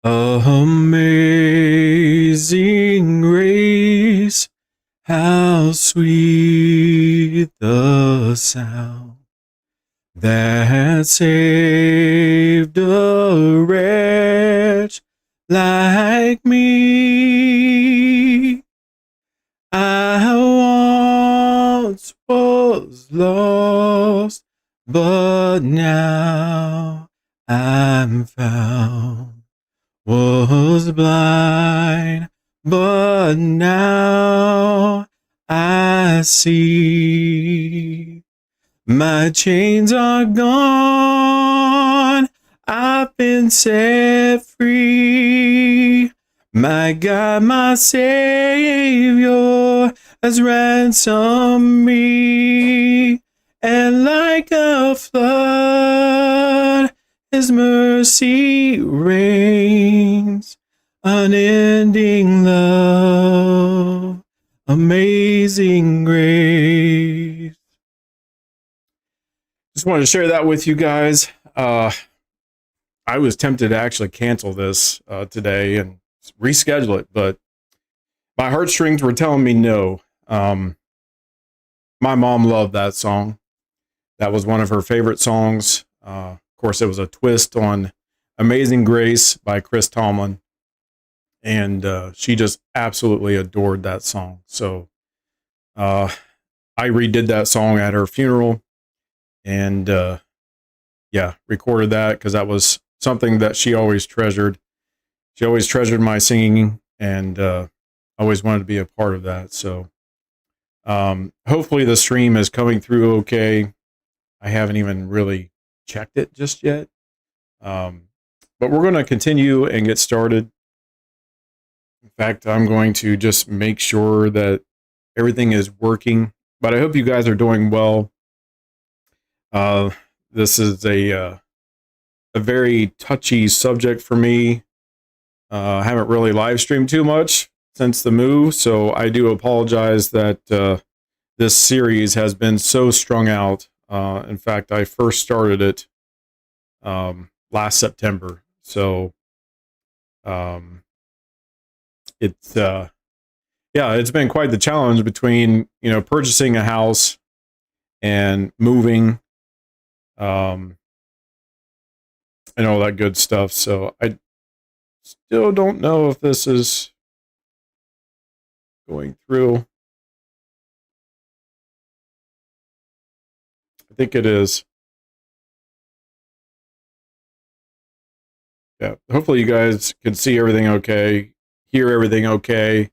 Amazing grace, how sweet the sound that saved a wretch like me. I once was lost, but now I'm found. Was blind, but now I see. My chains are gone, I've been set free. My God, my Savior has ransomed me. And like a flood, His mercy reigns. Unending love, amazing grace. Just wanted to share that with you guys. I was tempted to actually cancel this today and reschedule it, but my heartstrings were telling me no. My mom loved that song. That was one of her favorite songs. Of course, it was a twist on Amazing Grace by Chris Tomlin. And she just absolutely adored that song. So I redid that song at her funeral. And recorded that because that was something that she always treasured. She always treasured my singing and always wanted to be a part of that. So hopefully the stream is coming through okay. I haven't even really checked it just yet. But we're going to continue and get started. In fact, I'm going to just make sure that everything is working. But I hope you guys are doing well. This is a very touchy subject for me. I haven't really live streamed too much since the move, so I do apologize that this series has been so strung out. In fact, I first started it last September, so it's been quite the challenge between purchasing a house and moving. And all that good stuff. So I still don't know if this is going through. I think it is. Yeah. Hopefully you guys can see everything okay, hear everything okay.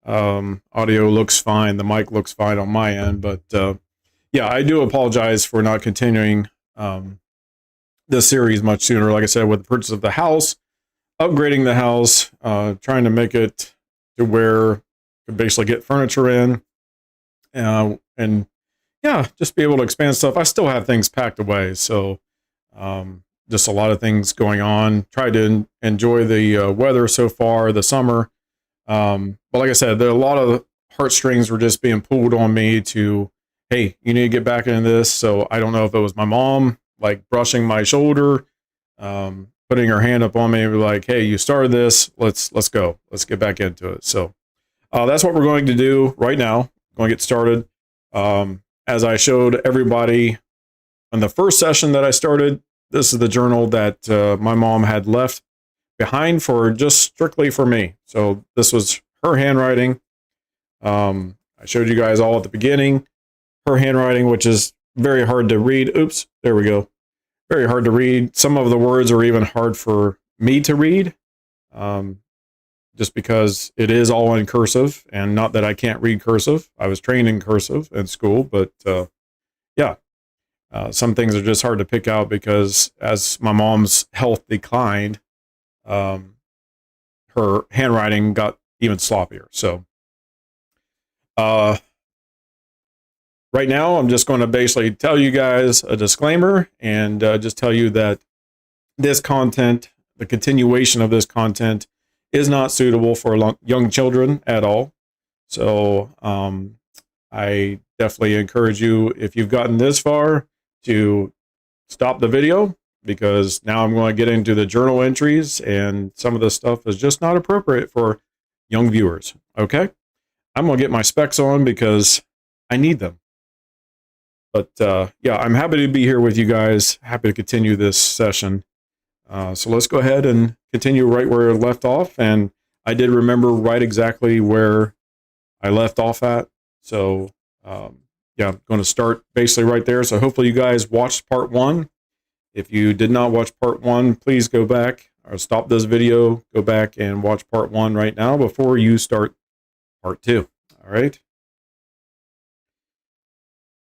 Audio looks fine. The mic looks fine on my end. But I do apologize for not continuing this series much sooner. Like I said, with the purchase of the house, upgrading the house, trying to make it to where you can basically get furniture in, and just be able to expand stuff. I still have things packed away, so just a lot of things going on. Tried to enjoy the weather so far, the summer. But like I said, there are a lot of heartstrings were just being pulled on me to, hey, you need to get back into this. So I don't know if it was my mom, like brushing my shoulder, putting her hand up on me and be like, hey, you started this, let's go. Let's get back into it. So that's what we're going to do right now. Going to get started. As I showed everybody on the first session that I started, this is the journal that my mom had left behind for just strictly for me. So this was her handwriting. I showed you guys all at the beginning, her handwriting, which is very hard to read. Oops, there we go. Very hard to read. Some of the words are even hard for me to read, just because it is all in cursive, and not that I can't read cursive. I was trained in cursive in school, but some things are just hard to pick out because as my mom's health declined, her handwriting got even sloppier. So right now, I'm just going to basically tell you guys a disclaimer and just tell you that this content, the continuation of this content, is not suitable for young children at all. So I definitely encourage you, if you've gotten this far, to stop the video, because now I'm going to get into the journal entries, and some of this stuff is just not appropriate for young viewers. Okay? I'm going to get my specs on because I need them. But yeah, I'm happy to be here with you guys. Happy to continue this session. So let's go ahead and continue right where it left off. And I did remember right exactly where I left off at. So yeah, I'm going to start basically right there. So hopefully you guys watched part 1. If you did not watch part 1, please go back or stop this video, go back and watch part 1 right now before you start part 2. All right.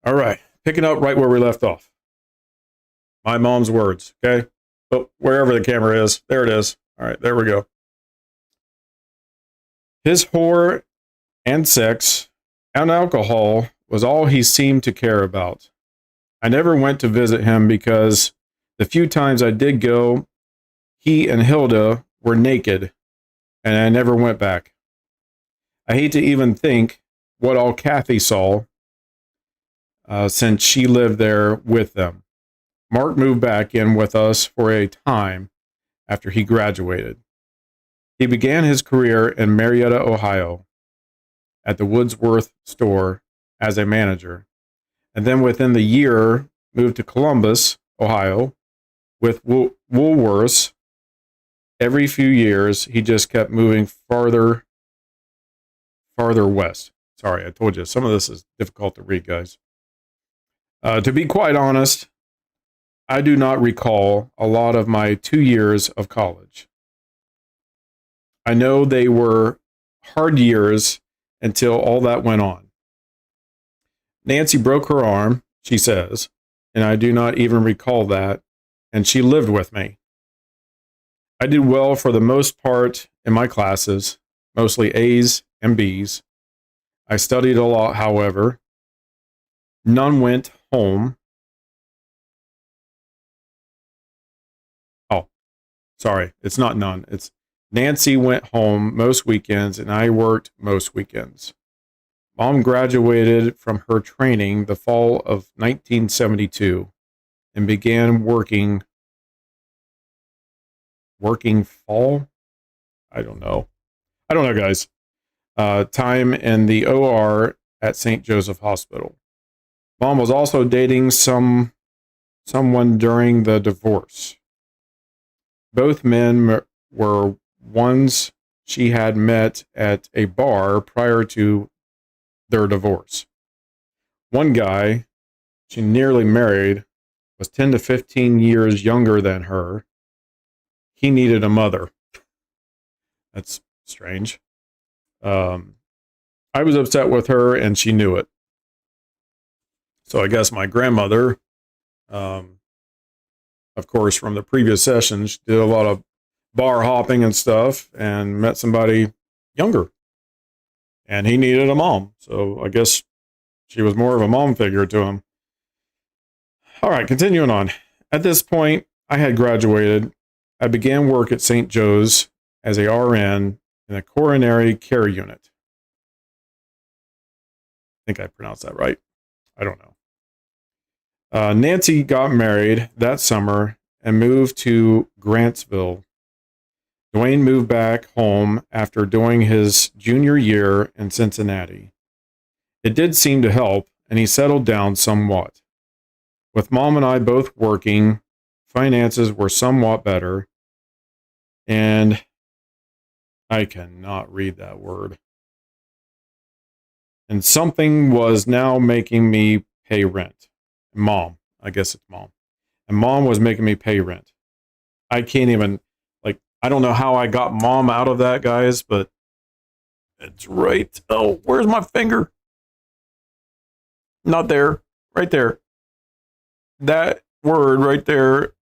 All right. Picking up right where we left off. My mom's words. Okay. But wherever the camera is, there it is. All right. There we go. His whore and sex and alcohol was all he seemed to care about. I never went to visit him because the few times I did go, he and Hilda were naked, and I never went back. I hate to even think what all Kathy saw since she lived there with them. Mark moved back in with us for a time after he graduated. He began his career in Marietta, Ohio, at the Woodsworth store as a manager, and then within the year moved to Columbus, Ohio, with Woolworths. Every few years, he just kept moving farther west. Sorry, I told you, some of this is difficult to read, guys. To be quite honest, I do not recall a lot of my 2 years of college. I know they were hard years until all that went on. Nancy broke her arm, she says, and I do not even recall that, and she lived with me. I did well for the most part in my classes, mostly A's and B's. I studied a lot, however. None went home. Oh, sorry, it's not none. It's Nancy went home most weekends, and I worked most weekends. Mom graduated from her training the fall of 1972 and began working fall? I don't know, guys. Time in the OR at St. Joseph Hospital. Mom was also dating someone during the divorce. Both men were ones she had met at a bar prior to their divorce. One guy she nearly married was 10 to 15 years younger than her. He needed a mother. That's strange. I was upset with her, and she knew it. So I guess my grandmother, of course, from the previous session, she did a lot of bar hopping and stuff and met somebody younger. And he needed a mom. So I guess she was more of a mom figure to him. All right, continuing on. At this point, I had graduated. I began work at St. Joe's as a RN in a coronary care unit. I think I pronounced that right. I don't know. Nancy got married that summer and moved to Grantsville. Dwayne moved back home after doing his junior year in Cincinnati. It did seem to help, and he settled down somewhat. With Mom and I both working, finances were somewhat better, and I cannot read that word. And something was now making me pay rent. Mom, I guess it's Mom. And Mom was making me pay rent. I can't even, I don't know how I got Mom out of that, guys, but it's right. Oh, where's my finger? Not there. Right there. That word right there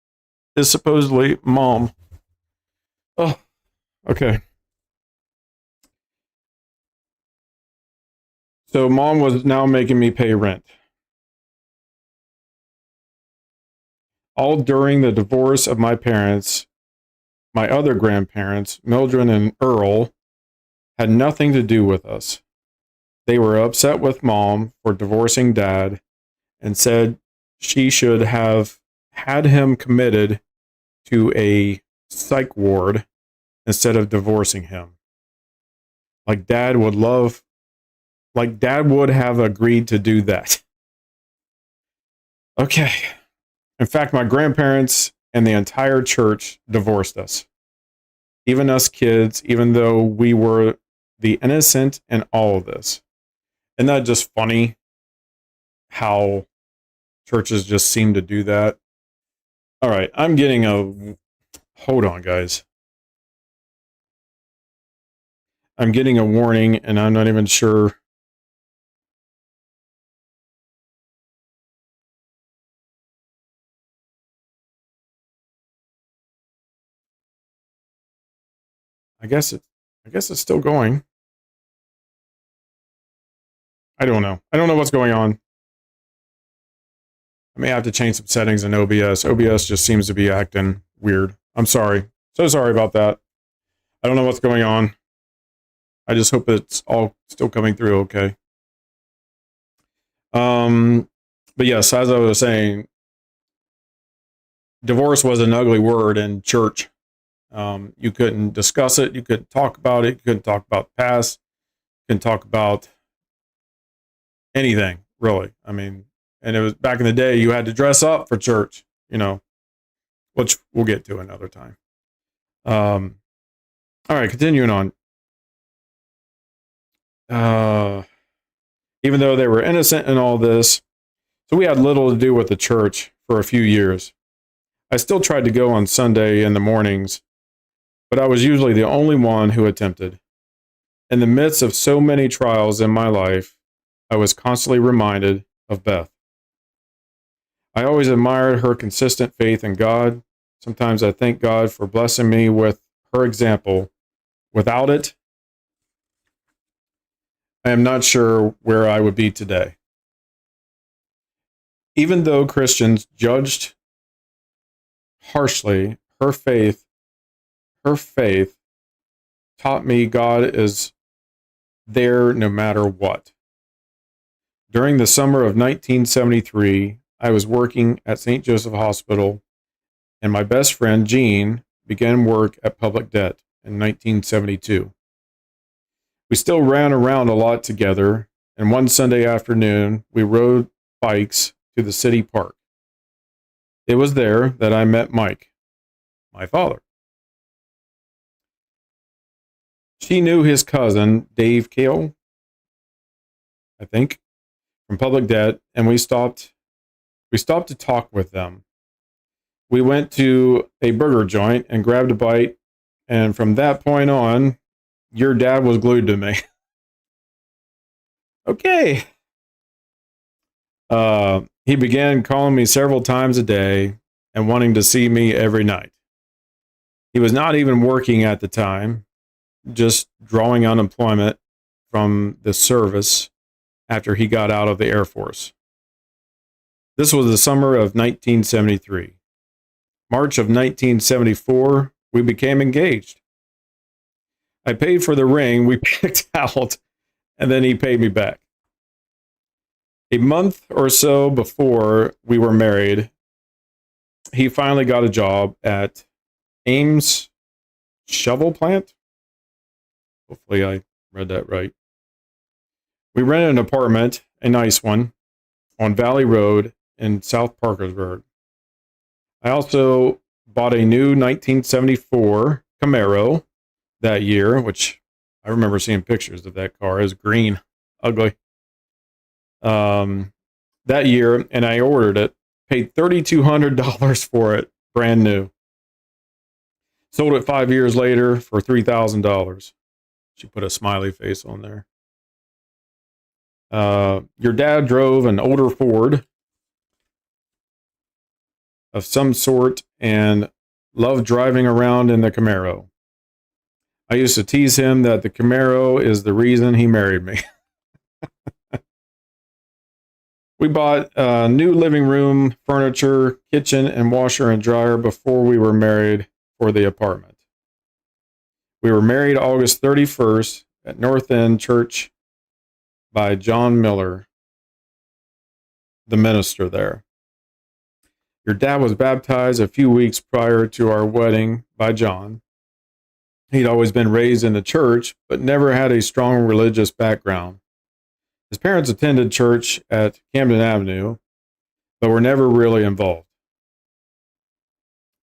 is supposedly Mom. Oh, okay. So Mom was now making me pay rent. All during the divorce of my parents, my other grandparents, Mildred and Earl, had nothing to do with us. They were upset with Mom for divorcing Dad and said she should have had him committed to a psych ward instead of divorcing him. Like dad would have agreed to do that. Okay. In fact, my grandparents and the entire church divorced us. Even us kids, even though we were the innocent in all of this. Isn't that just funny how churches just seem to do that? All right, hold on, guys. I'm getting a warning, and I'm not even sure. I guess it's still going. I don't know. I don't know what's going on. I may have to change some settings in OBS. OBS just seems to be acting weird. I'm sorry. So sorry about that. I don't know what's going on. I just hope it's all still coming through okay. But yes, as I was saying, divorce was an ugly word in church. You couldn't discuss it. You couldn't talk about it. You couldn't talk about the past. You couldn't talk about anything, really. I mean, and it was back in the day, you had to dress up for church, which we'll get to another time. All right, continuing on. Even though they were innocent in all this, so we had little to do with the church for a few years. I still tried to go on Sunday in the mornings, but I was usually the only one who attempted. In the midst of so many trials in my life, I was constantly reminded of Beth. I always admired her consistent faith in God. Sometimes I thank God for blessing me with her example. Without it, I am not sure where I would be today. Even though Christians judged harshly, her faith taught me God is there no matter what. During the summer of 1973, I was working at St. Joseph Hospital, and my best friend, Jean, began work at Public Debt in 1972. We still ran around a lot together, and one Sunday afternoon, we rode bikes to the city park. It was there that I met Mike, my father. She knew his cousin, Dave Kale, I think, from Public Debt, and we stopped to talk with them. We went to a burger joint and grabbed a bite, and from that point on, your dad was glued to me. Okay. He began calling me several times a day and wanting to see me every night. He was not even working at the time, just drawing unemployment from the service after he got out of the Air Force. This was the summer of 1973. March of 1974, we became engaged. I paid for the ring we picked out, and then he paid me back. A month or so before we were married, he finally got a job at Ames Shovel Plant. Hopefully I read that right. We rented an apartment, a nice one, on Valley Road in South Parkersburg. I also bought a new 1974 Camaro that year, which I remember seeing pictures of that car. It was green, ugly. That year, and I ordered it, paid $3,200 for it, brand new. Sold it 5 years later for $3,000. She put a smiley face on there. Your dad drove an older Ford of some sort and loved driving around in the Camaro. I used to tease him that the Camaro is the reason he married me. We bought new living room, furniture, kitchen, and washer and dryer before we were married for the apartment. We were married August 31st at North End Church by John Miller, the minister there. Your dad was baptized a few weeks prior to our wedding by John. He'd always been raised in the church, but never had a strong religious background. His parents attended church at Camden Avenue, but were never really involved.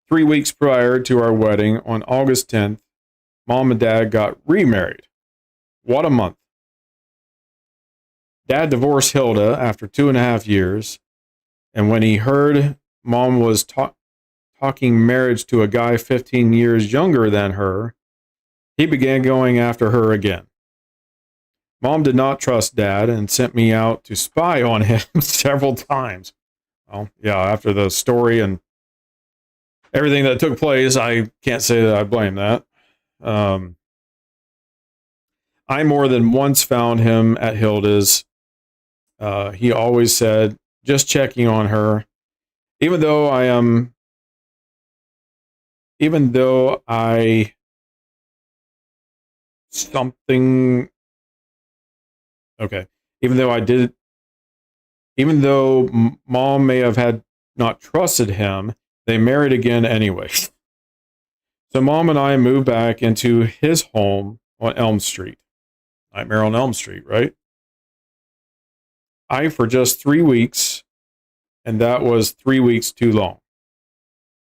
3 weeks prior to our wedding, on August 10th, Mom and Dad got remarried. What a month. Dad divorced Hilda after 2.5 years, and when he heard Mom was talking marriage to a guy 15 years younger than her, he began going after her again. Mom did not trust Dad and sent me out to spy on him several times. Well, yeah, after the story and everything that took place, I can't say that I blame that. I more than once found him at Hilda's. He always said, just checking on her. Even though Mom may have had not trusted him, they married again anyway. So Mom and I moved back into his home on Elm Street. Nightmare on Elm Street, right? For just 3 weeks, and that was 3 weeks too long.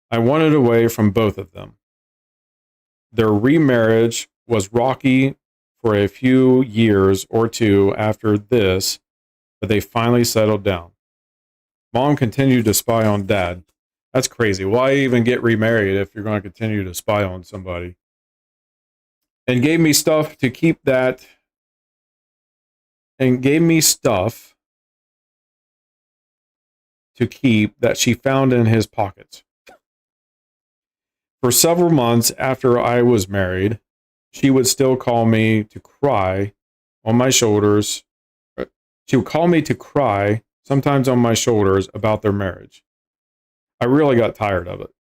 I wanted away from both of them. Their remarriage was rocky for a few years or two after this, but they finally settled down. Mom continued to spy on Dad. That's crazy. Why even get remarried if you're going to continue to spy on somebody? And gave me stuff to keep that. And gave me stuff to keep that she found in his pockets. For several months after I was married, she would still call me to cry on my shoulders. She would call me to cry, sometimes on my shoulders, about their marriage. I really got tired of it.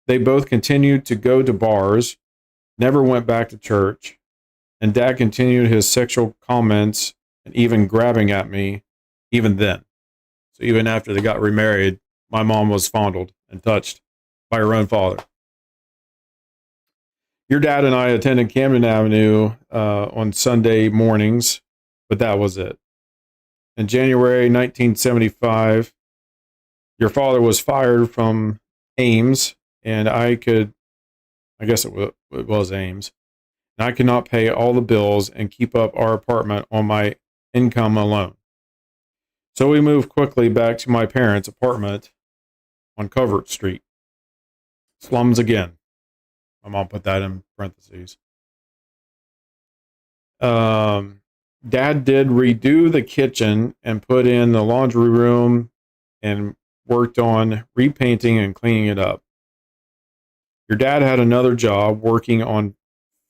They both continued to go to bars, never went back to church, and Dad continued his sexual comments and even grabbing at me even then. So even after they got remarried, my mom was fondled and touched by her own father. Your dad and I attended Camden Avenue on Sunday mornings, but that was it. In January 1975, your father was fired from Ames, and I guess it was Ames, and I could not pay all the bills and keep up our apartment on my income alone. So we moved quickly back to my parents' apartment on Covert Street. Slums again. My mom put that in parentheses. Dad did redo the kitchen and put in the laundry room and worked on repainting and cleaning it up. Your dad had another job working on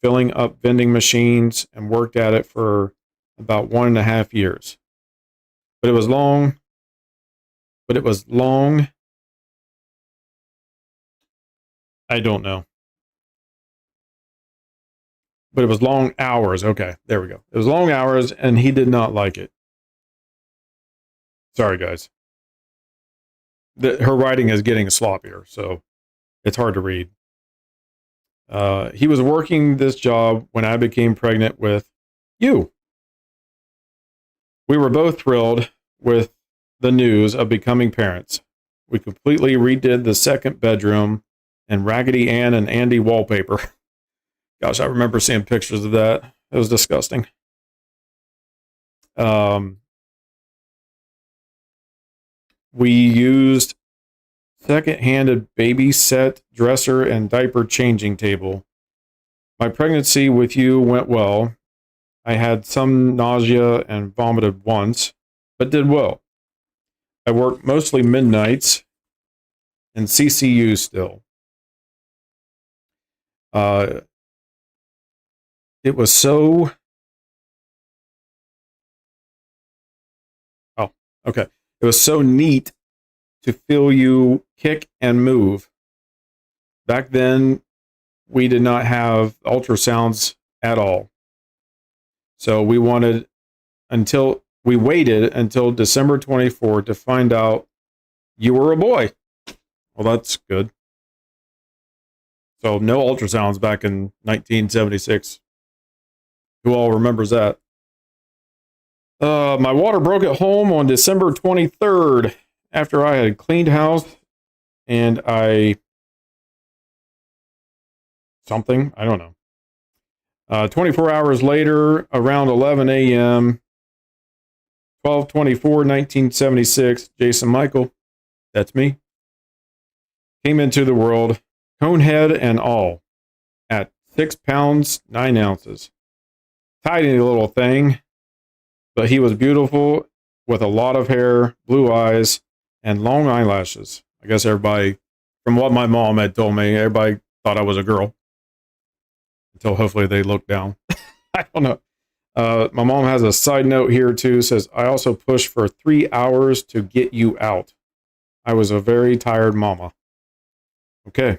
filling up vending machines and worked at it for about 1.5 years. But it was long. I don't know. But it was long hours. Okay, there we go. It was long hours, and he did not like it. Sorry, guys. Her writing is getting sloppier, so it's hard to read. He was working this job when I became pregnant with you. We were both thrilled with the news of becoming parents. We completely redid the second bedroom and Raggedy Ann and Andy wallpaper. Gosh, I remember seeing pictures of that. It was disgusting. We used second-handed baby set, dresser, and diaper changing table. My pregnancy with you went well. I had some nausea and vomited once, but did well. I worked mostly midnights and CCU still. It was so... Okay. It was so neat to feel you kick and move. Back then, we did not have ultrasounds at all. So we waited until December 24th to find out you were a boy. Well, that's good. So no ultrasounds back in 1976. Who all remembers that? My water broke at home on December 23rd after I had cleaned house and I don't know. 24 hours later, around 11 a.m., 12/24/1976, Jason Michael, that's me, came into the world, conehead and all, at 6 pounds, 9 ounces. Tiny little thing, but he was beautiful with a lot of hair, blue eyes, and long eyelashes. I guess everybody, from what my mom had told me, everybody thought I was a girl. Until hopefully they looked down. I don't know. My mom has a side note here too. Says, I also pushed for 3 hours to get you out. I was a very tired mama. Okay.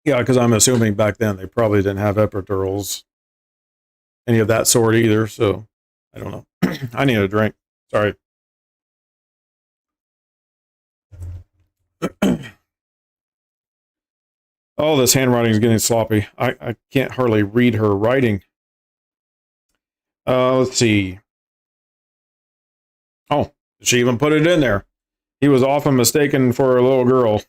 Yeah, because I'm assuming back then they probably didn't have epidurals, any of that sort either. So I don't know. I need a drink. Sorry. Oh, this handwriting is getting sloppy. I can't hardly read her writing. Let's see. Oh, she even put it in there. He was often mistaken for a little girl.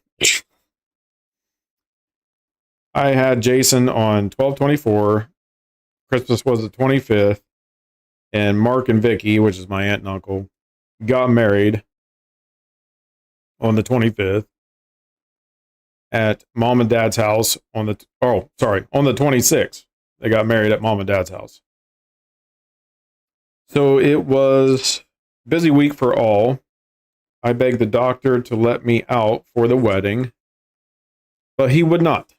I had Jason on 12/24. Christmas was the 25th. And Mark and Vicky, which is my aunt and uncle, got married on the 25th at mom and dad's house on the 26th. They got married at mom and dad's house. So it was a busy week for all. I begged the doctor to let me out for the wedding, but he would not.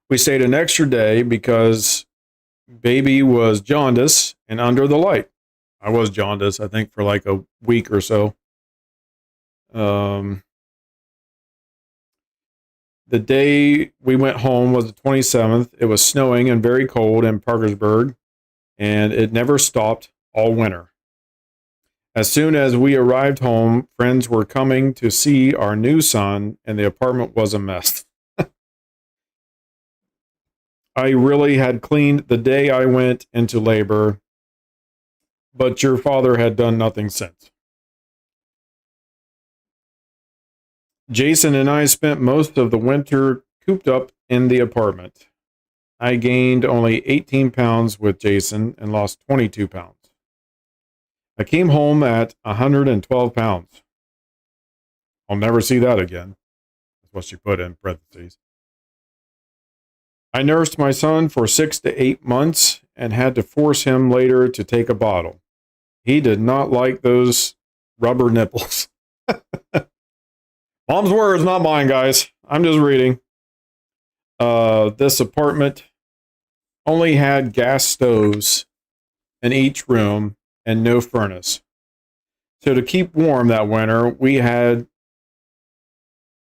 We stayed an extra day because baby was jaundice and under the light. I was jaundice, I think, for like a week or so. The day we went home was the 27th. It was snowing and very cold in Parkersburg, and it never stopped all winter. As soon as we arrived home, friends were coming to see our new son, and the apartment was a mess. I really had cleaned the day I went into labor, but your father had done nothing since. Jason and I spent most of the winter cooped up in the apartment. I gained only 18 pounds with Jason and lost 22 pounds. I came home at 112 pounds. I'll never see that again. That's what she put in parentheses. I nursed my son for 6 to 8 months and had to force him later to take a bottle. He did not like those rubber nipples. Mom's words, not mine, guys. I'm just reading. This apartment only had gas stoves in each room and no furnace. So to keep warm that winter, we had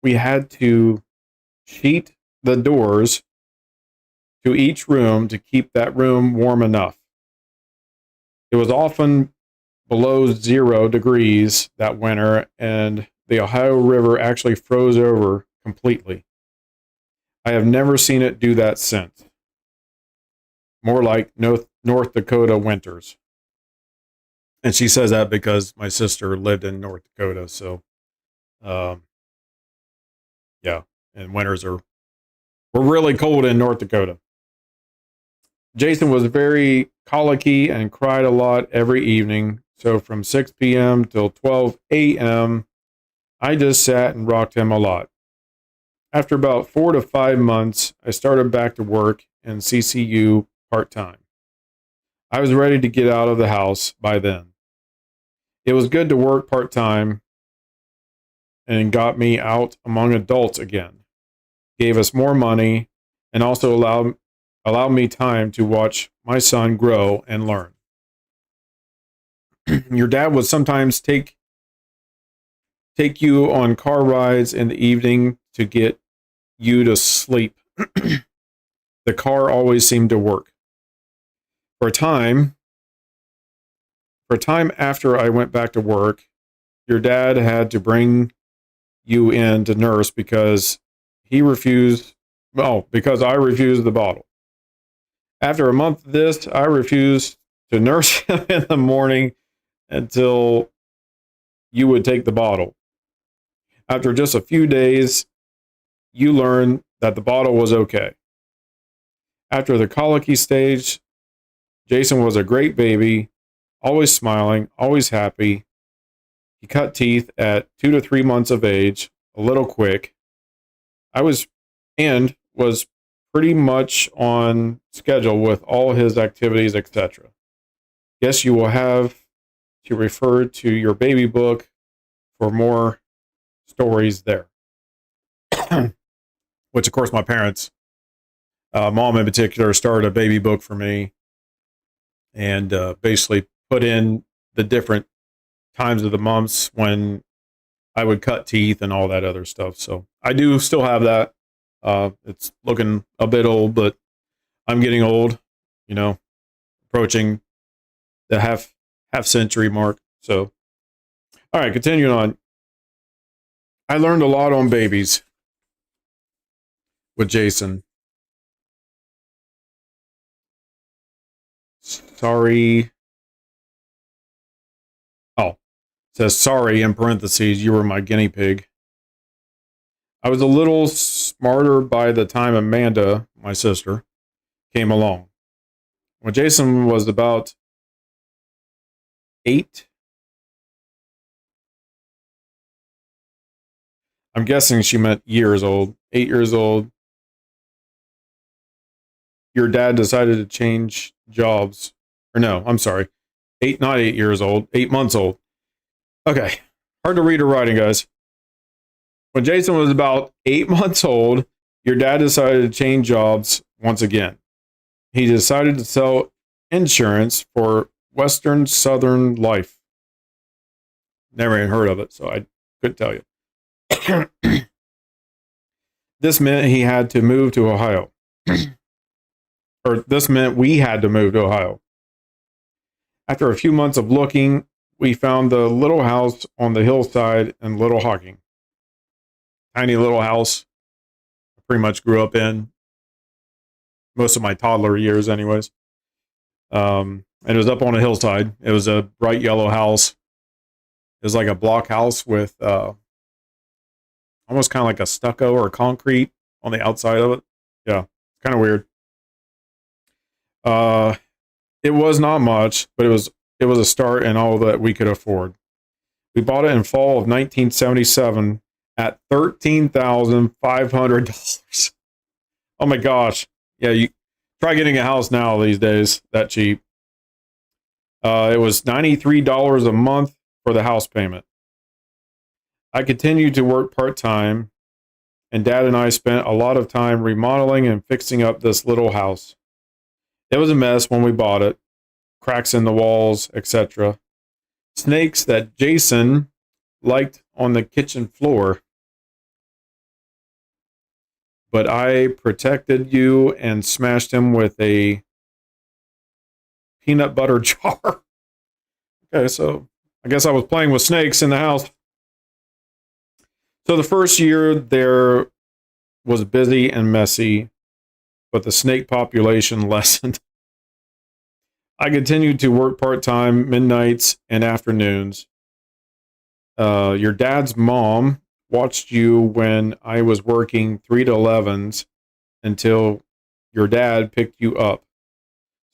to sheet the doors to each room to keep that room warm enough. It was often below 0 degrees that winter, and the Ohio River actually froze over completely. I have never seen it do that since. More like North Dakota winters. And she says that because my sister lived in North Dakota, so yeah, and winters were really cold in North Dakota. Jason was very colicky and cried a lot every evening, so from 6 p.m. till 12 a.m., I just sat and rocked him a lot. After about 4 to 5 months, I started back to work in CCU part-time. I was ready to get out of the house by then. It was good to work part-time and got me out among adults again. Gave us more money and also allowed me time to watch my son grow and learn. Your dad would sometimes take you on car rides in the evening to get you to sleep. The car always seemed to work. For a time after I went back to work, your dad had to bring you in to nurse because because I refused the bottle. After a month of this, I refused to nurse him in the morning until you would take the bottle. After just a few days, you learned that the bottle was okay. After the colicky stage, Jason was a great baby, always smiling, always happy. He cut teeth at 2 to 3 months of age, a little quick. I was pretty much on schedule with all his activities, etc. Guess you will have to refer to your baby book for more stories there. Which, of course, my parents, mom in particular, started a baby book for me and basically put in the different times of the months when I would cut teeth and all that other stuff. So I do still have that. It's looking a bit old, but I'm getting old, approaching the half century mark. So, all right, continuing on. I learned a lot on babies with Jason. Sorry. Oh, it says sorry in parentheses. You were my guinea pig. I was a little smarter by the time Amanda, my sister, came along. When Jason was about 8, I'm guessing she meant years old, 8 years old, your dad decided to change jobs. Or no, I'm sorry. not 8 years old, 8 months old. Okay. Hard to read her writing, guys. When Jason was about 8 months old, your dad decided to change jobs once again. He decided to sell insurance for Western Southern Life. Never even heard of it, so I couldn't tell you. This meant he had to move to Ohio. Or this meant we had to move to Ohio. After a few months of looking, we found the little house on the hillside in Little Hocking. Tiny little house I pretty much grew up in. Most of my toddler years, anyways. And it was up on a hillside. It was a bright yellow house. It was like a block house with almost kind of like a stucco or concrete on the outside of it. Yeah, kind of weird. It was not much, but it was a start and all that we could afford. We bought it in fall of 1977 at $13,500. Oh my gosh. Yeah, you try getting a house now these days, that cheap. It was $93 a month for the house payment. I continued to work part-time, and Dad and I spent a lot of time remodeling and fixing up this little house. It was a mess when we bought it. Cracks in the walls, etc. Snakes that Jason liked on the kitchen floor. But I protected you and smashed him with a peanut butter jar. Okay, so I guess I was playing with snakes in the house. So the first year there was busy and messy, but the snake population lessened. I continued to work part-time, midnights and afternoons. Your dad's mom watched you when I was working 3 to 11s until your dad picked you up.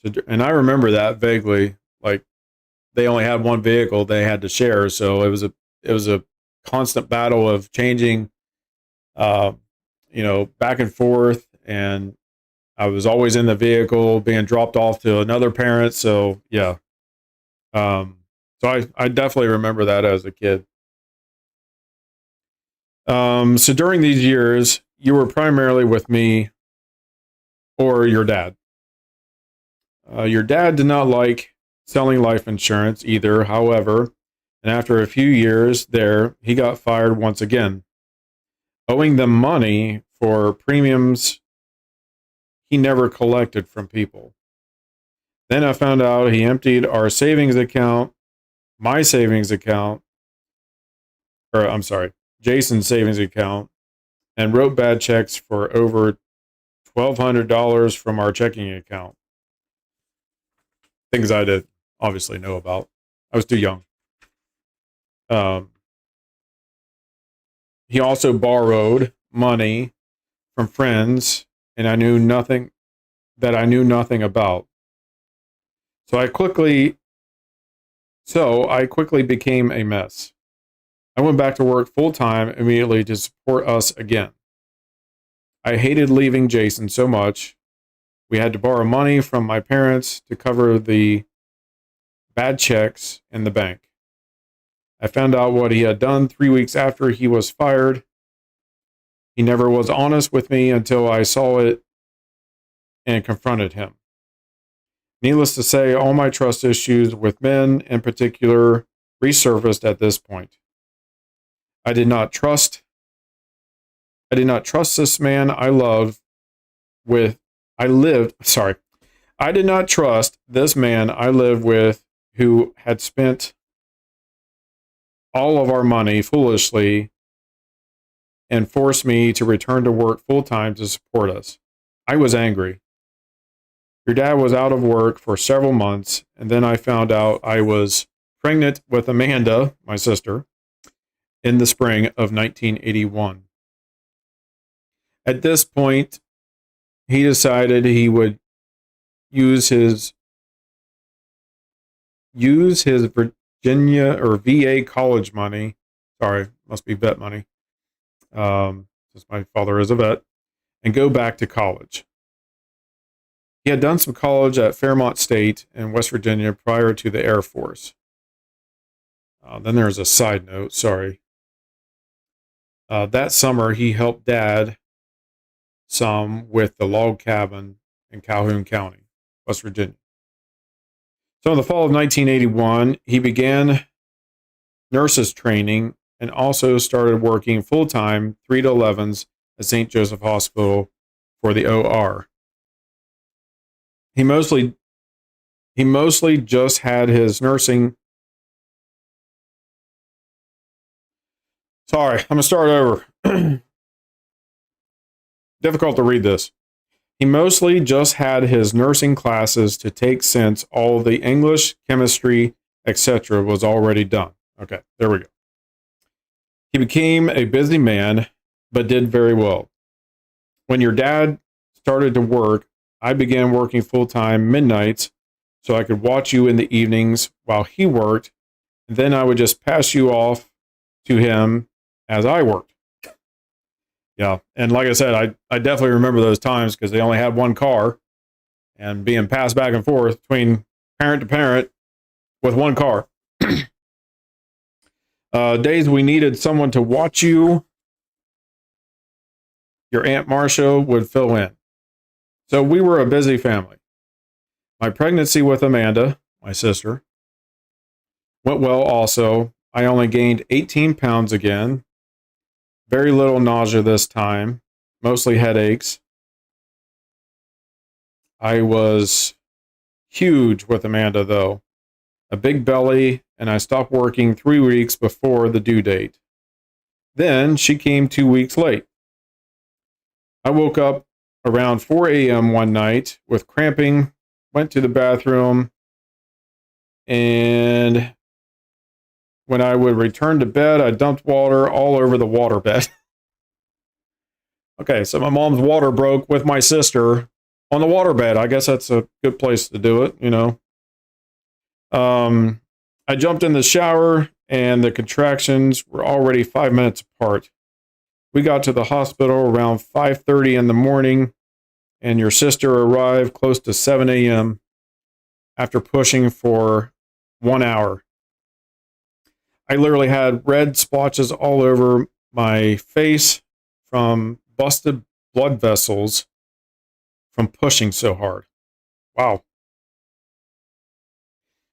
So, and I remember that vaguely. Like, they only had one vehicle they had to share, so it was a constant battle of changing, back and forth, and I was always in the vehicle being dropped off to another parent. So yeah, so I definitely remember that as a kid. So during these years, you were primarily with me or your dad. Your dad did not like selling life insurance either, however, and after a few years there, he got fired once again, owing them money for premiums he never collected from people. Then I found out he emptied our savings account, my savings account, or I'm sorry, Jason's savings account and wrote bad checks for over $1,200 from our checking account. Things I did obviously know about. I was too young. He also borrowed money from friends, and I knew nothing about. So I quickly became a mess. I went back to work full time immediately to support us again. I hated leaving Jason so much. We had to borrow money from my parents to cover the bad checks in the bank. I found out what he had done 3 weeks after he was fired. He never was honest with me until I saw it and confronted him. Needless to say, all my trust issues with men in particular resurfaced at this point. I did not trust this man I did not trust this man I lived with, who had spent all of our money foolishly and forced me to return to work full time to support us. I was angry. Your dad was out of work for several months, and then I found out I was pregnant with Amanda, my sister, in the spring of 1981. At this point, he decided he would use his Virginia or VA college money. Sorry, must be vet money. Since my father is a vet, and go back to college. He had done some college at Fairmont State in West Virginia prior to the Air Force. Then there's a side note, sorry. That summer, he helped Dad some with the log cabin in Calhoun County, West Virginia. So in the fall of 1981, he began nurses training and also started working full-time 3 to 11s at St. Joseph Hospital for the OR. He mostly just had his nursing. Sorry, I'm going to start over. Difficult to read this. He mostly just had his nursing classes to take since all the English, chemistry, etc. was already done. Okay, there we go. He became a busy man, but did very well. When your dad started to work, I began working full-time midnights so I could watch you in the evenings while he worked, and then I would just pass you off to him as I worked. Yeah, and like I said, I definitely remember those times because they only had one car and being passed back and forth between parent to parent with one car. Days we needed someone to watch you, your Aunt Marcia would fill in. So we were a busy family. My pregnancy with Amanda, my sister, went well also. I only gained 18 pounds again. Very little nausea this time, mostly headaches. I was huge with Amanda, though. A big belly, and I stopped working 3 weeks before the due date. Then she came 2 weeks late. I woke up around 4 a.m. one night with cramping, went to the bathroom, and when I would return to bed, I dumped water all over the waterbed. Okay, so my mom's water broke with my sister on the waterbed. I guess that's a good place to do it, you know. I jumped in the shower, and the contractions were already 5 minutes apart. We got to the hospital around 5:30 in the morning, and your sister arrived close to 7 a.m. after pushing for 1 hour. I literally had red splotches all over my face from busted blood vessels from pushing so hard. Wow.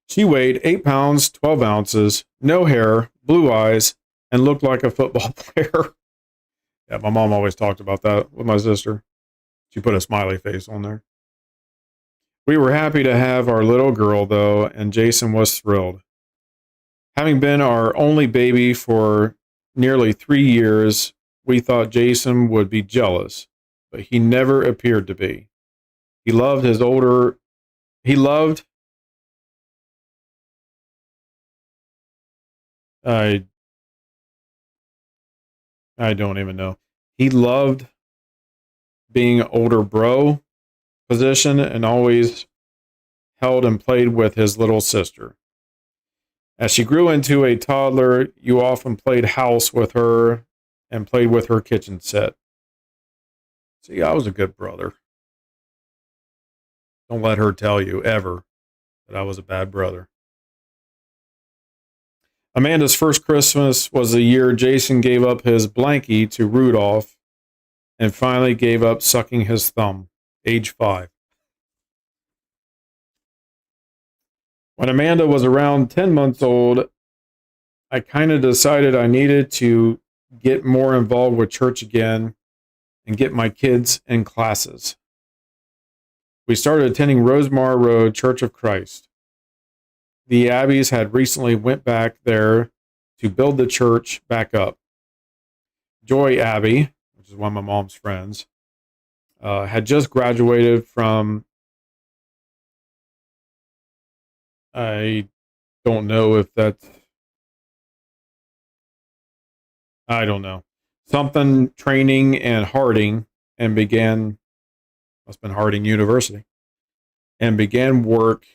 She weighed 8 pounds, 12 ounces, no hair, blue eyes, and looked like a football player. Yeah, my mom always talked about that with my sister. She put a smiley face on there. We were happy to have our little girl, though, and Jason was thrilled. Having been our only baby for nearly 3 years, we thought Jason would be jealous, but he never appeared to be. He loved his older, he loved, I, I don't even know. He loved being an older bro position and always held and played with his little sister. As she grew into a toddler, you often played house with her and played with her kitchen set. See, I was a good brother. Don't let her tell you ever that I was a bad brother. Amanda's first Christmas was the year Jason gave up his blankie to Rudolph and finally gave up sucking his thumb, age 5. When Amanda was around 10 months old, I kind of decided I needed to get more involved with church again and get my kids in classes. We started attending Rosemar Road Church of Christ. The Abbeys had recently went back there to build the church back up. Joy Abbey, which is one of my mom's friends, had just graduated from, I don't know if that's, I don't know, something training in Harding and began, must have been Harding University, and began working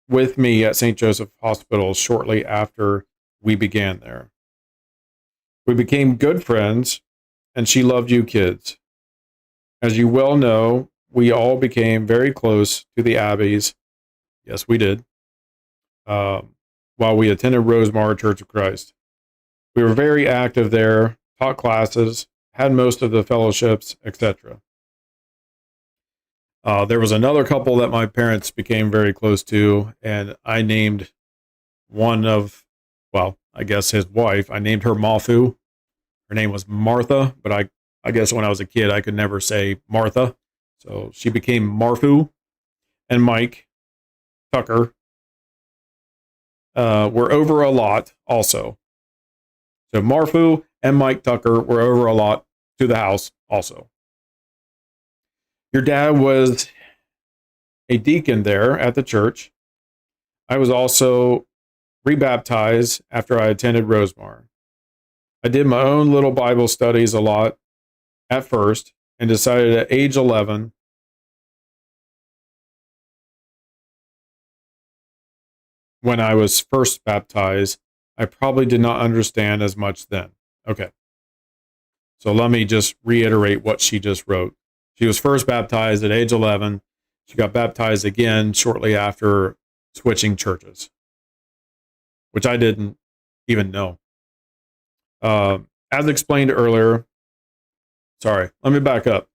with me at St. Joseph Hospital shortly after we began there. We became good friends, and she loved you kids. As you well know, we all became very close to the Abbeys. Yes, we did. While we attended Rosemar Church of Christ. We were very active there, taught classes, had most of the fellowships, etc. There was another couple that my parents became very close to, and I named one of, well, I guess his wife, I named her Mafu. Her name was Martha, but I guess when I was a kid, I could never say Martha. So she became Marfu. And Mike Tucker were over a lot also. So Marfu and Mike Tucker were over a lot to the house also. Your dad was a deacon there at the church. I was also rebaptized after I attended Rosemar. I did my own little Bible studies a lot at first and decided at age 11 when I was first baptized, I probably did not understand as much then. Okay. So let me just reiterate what she just wrote. She was first baptized at age 11. She got baptized again shortly after switching churches, which I didn't even know. As explained earlier, sorry, let me back up.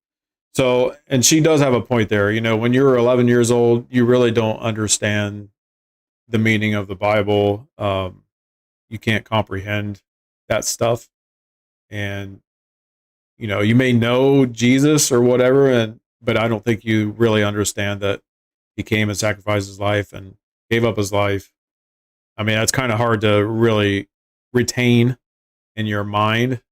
So, and she does have a point there. You know, when you're 11 years old, you really don't understand the meaning of the Bible. You can't comprehend that stuff. And, you know, you may know Jesus or whatever, but I don't think you really understand that he came and sacrificed his life and gave up his life. I mean, that's kind of hard to really retain in your mind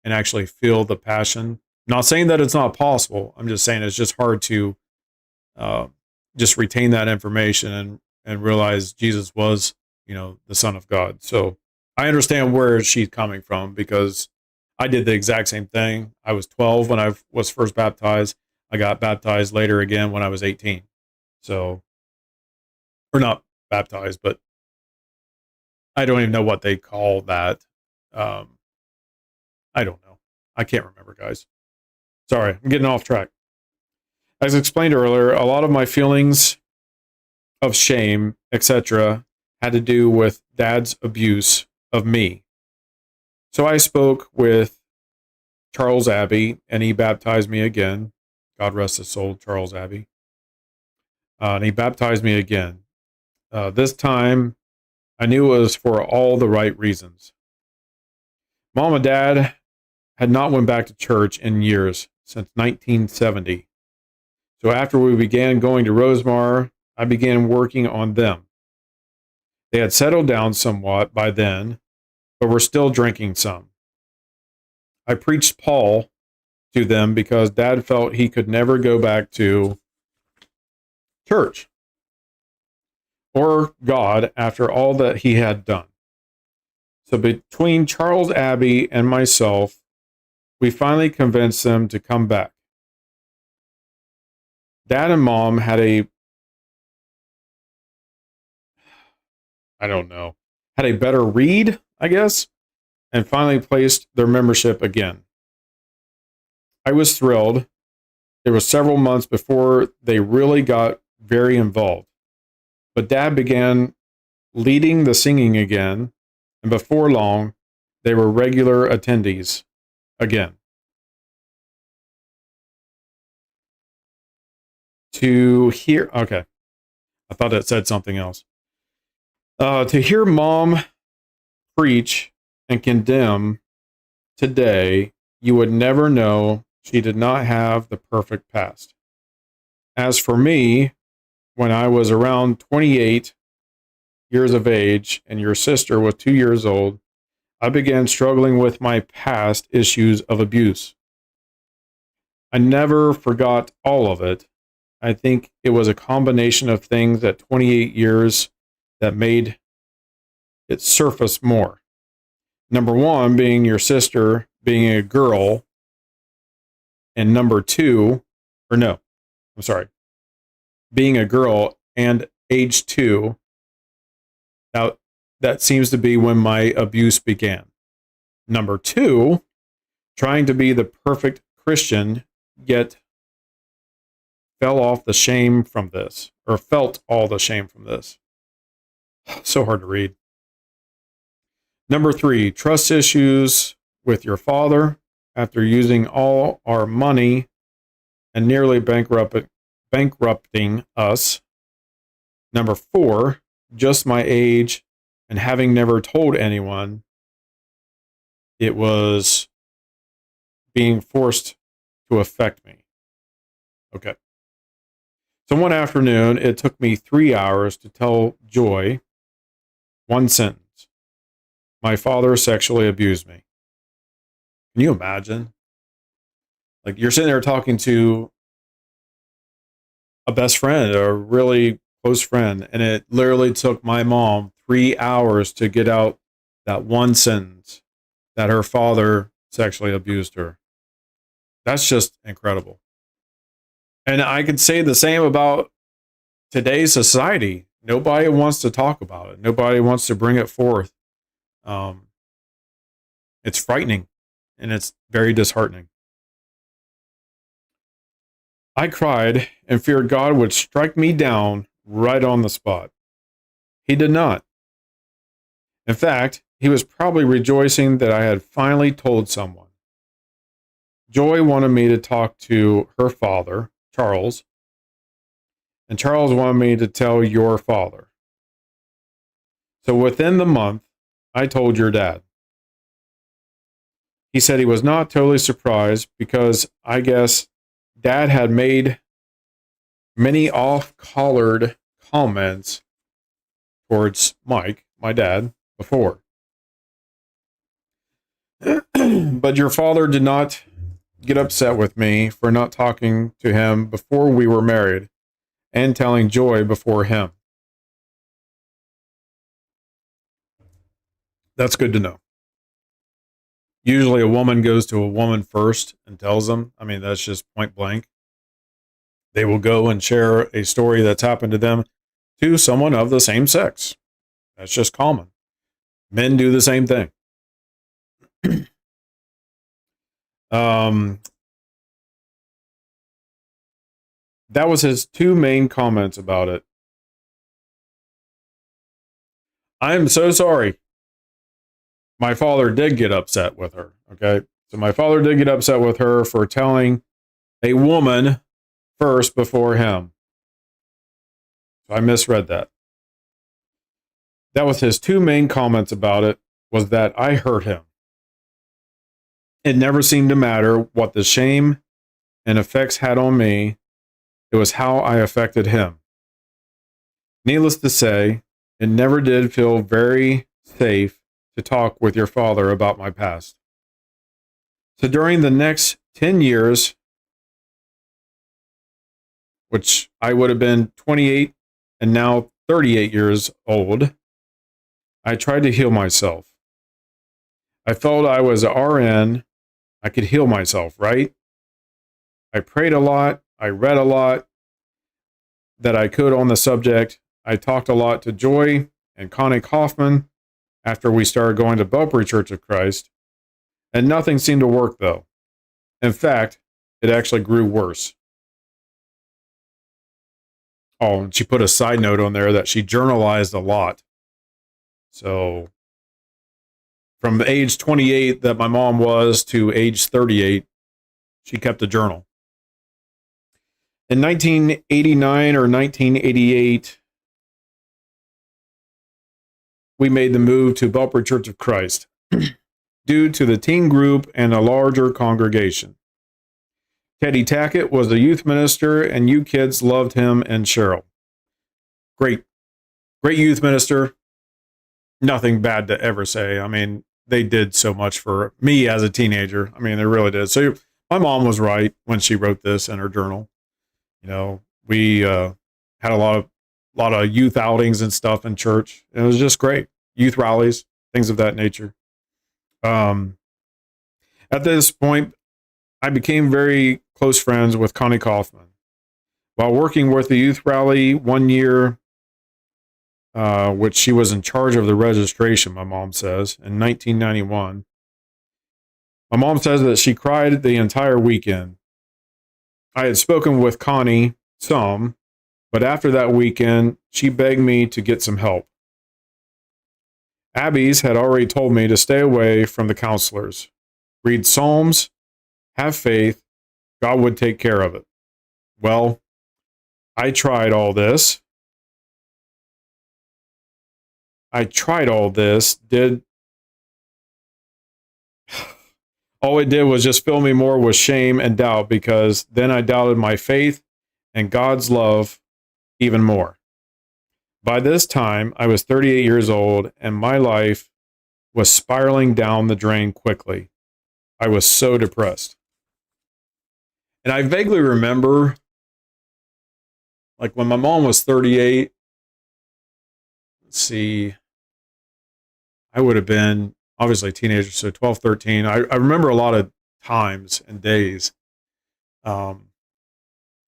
and actually feel the passion. Not saying that it's not possible. I'm just saying it's just hard to just retain that information and realize Jesus was, you know, the Son of God. So I understand where she's coming from because I did the exact same thing. I was 12 when I was first baptized. I got baptized later again when I was 18. So, or not baptized, but I don't even know what they call that. I don't know. I can't remember, guys. Sorry, I'm getting off track. As explained earlier, a lot of my feelings of shame, etc., had to do with Dad's abuse of me. So I spoke with Charles Abbey, and he baptized me again. God rest his soul, Charles Abbey. And he baptized me again. This time, I knew it was for all the right reasons. Mom and Dad had not went back to church in years, since 1970. So after we began going to Rosemar, I began working on them. They had settled down somewhat by then, but were still drinking some. I preached Paul to them because Dad felt he could never go back to church or God after all that he had done. So between Charles Abbey and myself, we finally convinced them to come back. Dad and Mom had a better read, I guess, and finally placed their membership again. I was thrilled. It was several months before they really got very involved. But Dad began leading the singing again, and before long, they were regular attendees again. Okay, I thought it said something else. To hear Mom preach and condemn today, you would never know she did not have the perfect past. As for me, when I was around 28 years of age and your sister was 2 years old, I began struggling with my past issues of abuse. I never forgot all of it. I think it was a combination of things at 28 years that made it surface more. Number one, being your sister, being a girl, and being a girl and age 2. Now, that seems to be when my abuse began. Number 2, trying to be the perfect Christian, yet felt all the shame from this. So hard to read. Number 3, trust issues with your father after using all our money and nearly bankrupting us. Number 4, just my age and having never told anyone, it was being forced to affect me. Okay. So one afternoon, it took me 3 hours to tell Joy one sentence. My father sexually abused me. Can you imagine? Like, you're sitting there talking to a best friend, a really close friend, and it literally took my mom 3 hours to get out that one sentence that her father sexually abused her. That's just incredible. And I could say the same about today's society. Nobody wants to talk about it. Nobody wants to bring it forth. It's frightening, and it's very disheartening. I cried and feared God would strike me down right on the spot. He did not. In fact, he was probably rejoicing that I had finally told someone. Joy wanted me to talk to her father, Charles, and Charles wanted me to tell your father. So within the month, I told your dad. He said he was not totally surprised because I guess Dad had made many off-colored comments towards Mike, my dad, before. But your father did not get upset with me for not talking to him before we were married and telling Joy before him. That's good to know. Usually a woman goes to a woman first and tells them. I mean, that's just point blank. They will go and share a story that's happened to them to someone of the same sex. That's just common. Men do the same thing. That was his 2 main comments about it. I'm so sorry. My father did get upset with her. Okay. So my father did get upset with her for telling a woman first before him. So I misread that. That was his 2 main comments about it, was that I hurt him. It never seemed to matter what the shame and effects had on me. It was how I affected him. Needless to say, It never did feel very safe to talk with your father about my past. So during the next 10 years, which I would have been 28 and now 38 years old, I tried to heal myself. I felt I was a RN. I could heal myself, right? I prayed a lot. I read a lot that I could on the subject. I talked a lot to Joy and Connie Kaufman after we started going to Belpre Church of Christ, and nothing seemed to work, though. In fact, it actually grew worse. Oh, and she put a side note on there that she journalized a lot. So from age 28 that my mom was to age 38, she kept a journal. In 1989 or 1988, we made the move to Belpre Church of Christ due to the teen group and a larger congregation. Teddy Tackett was a youth minister, and you kids loved him and Cheryl. Great youth minister. Nothing bad to ever say. I mean, they did so much for me as a teenager. I mean, they really did. So my mom was right when she wrote this in her journal. You know, we had a lot of youth outings and stuff in church. It was just great. Youth rallies, things of that nature. At this point, I became very close friends with Connie Kaufman. While working with the youth rally one year, which she was in charge of the registration, my mom says, in 1991, my mom says that she cried the entire weekend. I had spoken with Connie some, but after that weekend, she begged me to get some help. Abby's had already told me to stay away from the counselors. Read Psalms, have faith, God would take care of it. Well, I tried all this. All it did was just fill me more with shame and doubt, because then I doubted my faith and God's love even more. By this time, I was 38 years old, and my life was spiraling down the drain quickly. I was so depressed. And I vaguely remember, like when my mom was 38, let's see, I would have been obviously a teenager, so 12, 13. I remember a lot of times and days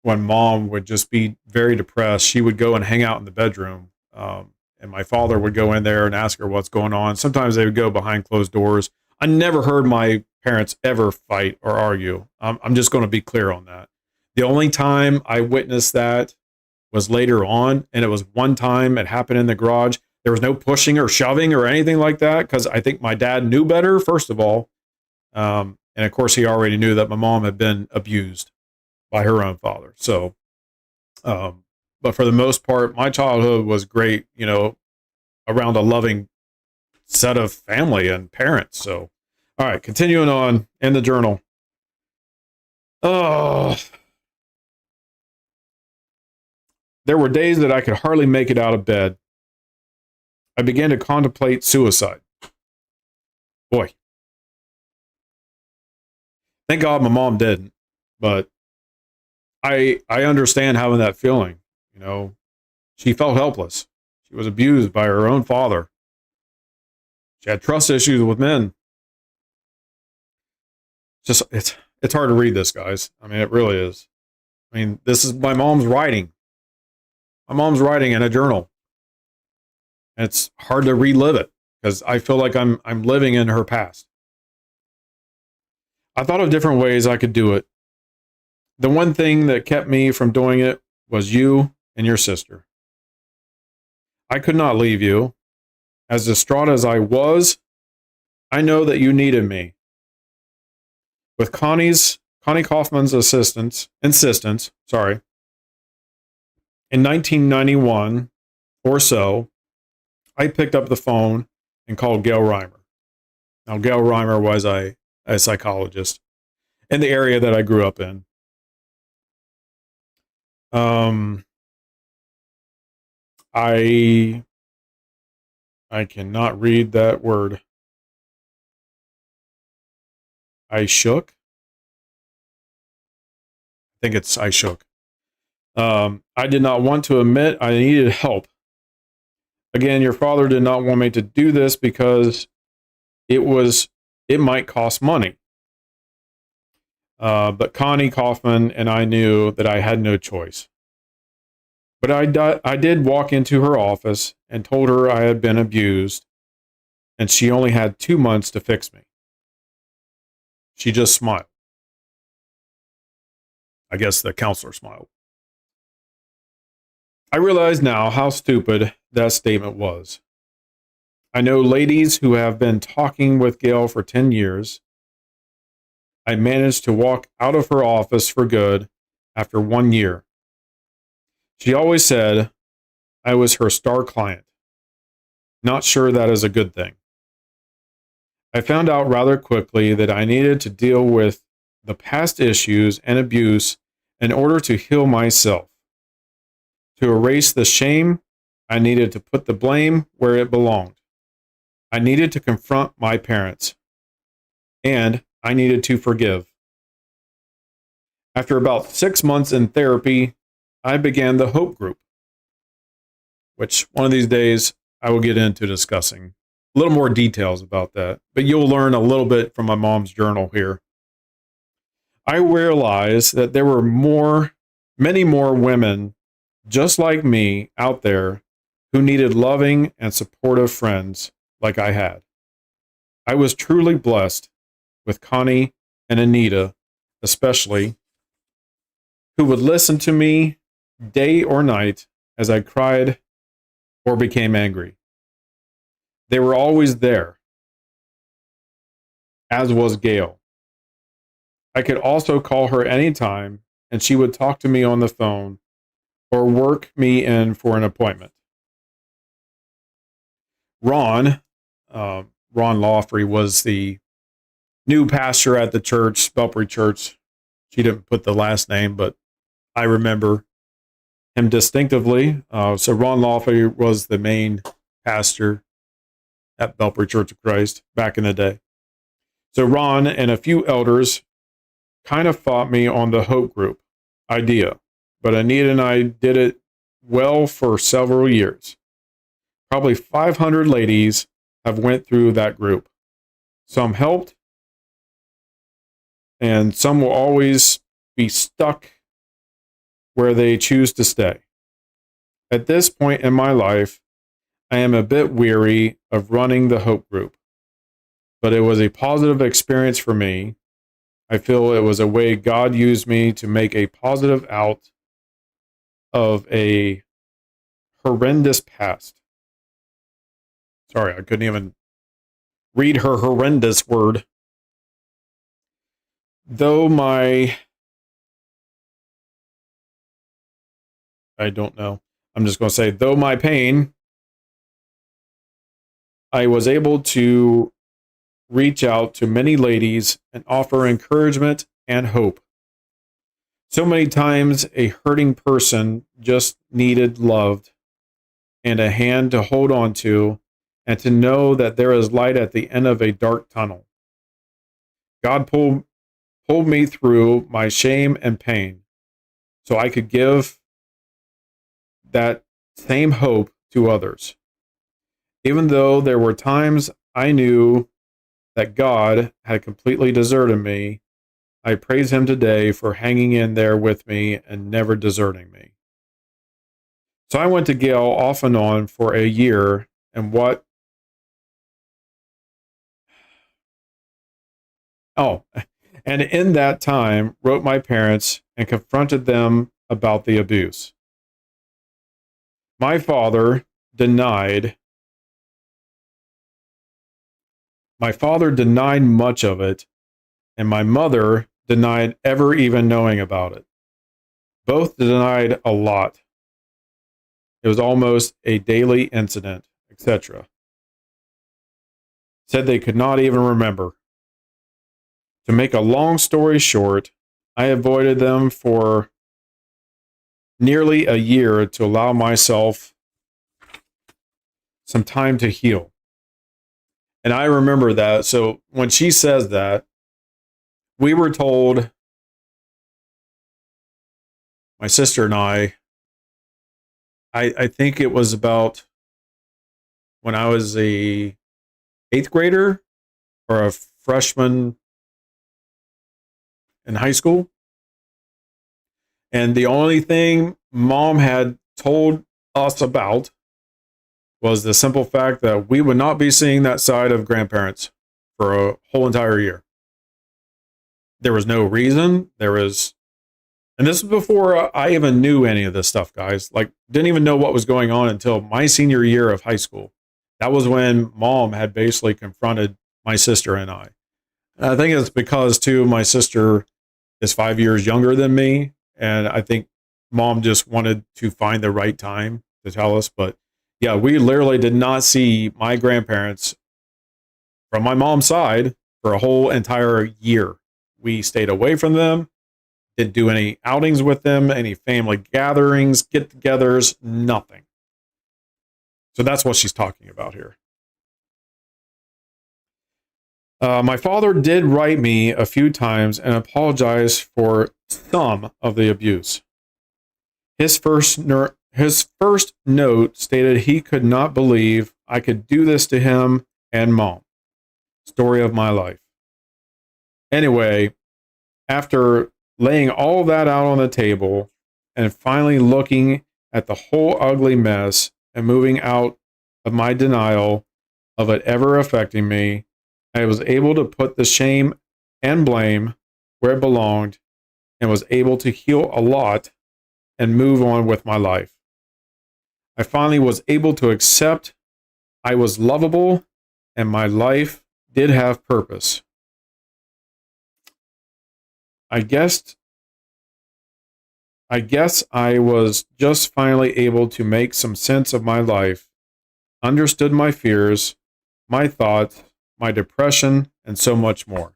when mom would just be very depressed. She would go and hang out in the bedroom, and my father would go in there and ask her what's going on. Sometimes they would go behind closed doors. I never heard my parents ever fight or argue. I'm just going to be clear on that. The only time I witnessed that was later on, and it was one time it happened in the garage. There was no pushing or shoving or anything like that, because I think my dad knew better, first of all. And of course, he already knew that my mom had been abused by her own father. So, but for the most part, my childhood was great, you know, around a loving set of family and parents. So, all right, continuing on in the journal. Oh, there were days that I could hardly make it out of bed. I began to contemplate suicide. Boy. Thank God my mom didn't, but I understand having that feeling. You know, she felt helpless. She was abused by her own father. She had trust issues with men. It's hard to read this, guys. I mean, it really is. I mean, this is my mom's writing. My mom's writing in a journal. And it's hard to relive it because I feel like I'm living in her past. I thought of different ways I could do it. The one thing that kept me from doing it was you and your sister. I could not leave you. As distraught as I was, I know that you needed me. With Connie Kaufman's insistence, in 1991 or so, I picked up the phone and called Gail Reimer. Now, Gail Reimer was a psychologist in the area that I grew up in. I I cannot read that word. I shook. I think it's I shook. I did not want to admit I needed help. Again, your father did not want me to do this because it might cost money. But Connie Kaufman and I knew that I had no choice. But I did walk into her office and told her I had been abused, and she only had 2 months to fix me. She just smiled. I guess the counselor smiled. I realize now how stupid that statement was. I know ladies who have been talking with Gail for 10 years. I managed to walk out of her office for good after 1 year. She always said I was her star client. Not sure that is a good thing. I found out rather quickly that I needed to deal with the past issues and abuse in order to heal myself. To erase the shame, I needed to put the blame where it belonged. I needed to confront my parents. And I needed to forgive. After about 6 months in therapy, I began the Hope Group, which one of these days I will get into discussing a little more details about that, but you'll learn a little bit from my mom's journal here. I realized that there were many more women just like me out there who needed loving and supportive friends like I had. I was truly blessed with Connie and Anita, especially, who would listen to me day or night as I cried or became angry. They were always there, as was Gail. I could also call her anytime, and she would talk to me on the phone or work me in for an appointment. Ron Lawfrey was the new pastor at the church, Belpre Church. She didn't put the last name, but I remember him distinctively. So Ron Lawfrey was the main pastor at Belpre Church of Christ back in the day. So Ron and a few elders kind of fought me on the Hope Group idea, but Anita and I did it well for several years. Probably 500 ladies have went through that group. Some helped, and some will always be stuck where they choose to stay. At this point in my life, I am a bit weary of running the Hope Group, but it was a positive experience for me. I feel it was a way God used me to make a positive out of a horrendous past. Sorry, I couldn't even read her horrendous word. I don't know. I'm just going to say, though my pain, I was able to reach out to many ladies and offer encouragement and hope. So many times a hurting person just needed loved and a hand to hold on to and to know that there is light at the end of a dark tunnel. God pulled me through my shame and pain so I could give that same hope to others. Even though there were times I knew that God had completely deserted me, I praise him today for hanging in there with me and never deserting me. So I went to Gail off and on for a year, and in that time wrote my parents and confronted them about the abuse. My father denied much of it, and my mother denied ever even knowing about it. Both denied a lot. It was almost a daily incident, etc. Said they could not even remember. To make a long story short, I avoided them for nearly a year to allow myself some time to heal. And I remember that. So when she says that, we were told, my sister and I think it was about when I was a 8th grader or a freshman in high school. And the only thing mom had told us about was the simple fact that we would not be seeing that side of grandparents for a whole entire year. There was no reason. And this was before I even knew any of this stuff, guys. Like, didn't even know what was going on until my senior year of high school. That was when mom had basically confronted my sister and I. And I think it's because, too, my sister is 5 years younger than me. And I think mom just wanted to find the right time to tell us. But yeah, we literally did not see my grandparents from my mom's side for a whole entire year. We stayed away from them, didn't do any outings with them, any family gatherings, get-togethers, nothing. So that's what she's talking about here. My father did write me a few times and apologize for some of the abuse. His first note stated he could not believe I could do this to him and mom. Story of my life. Anyway, after laying all that out on the table and finally looking at the whole ugly mess and moving out of my denial of it ever affecting me, I was able to put the shame and blame where it belonged and was able to heal a lot and move on with my life. I finally was able to accept I was lovable and my life did have purpose. I guess I was just finally able to make some sense of my life, understood my fears, my thoughts, my depression, and so much more.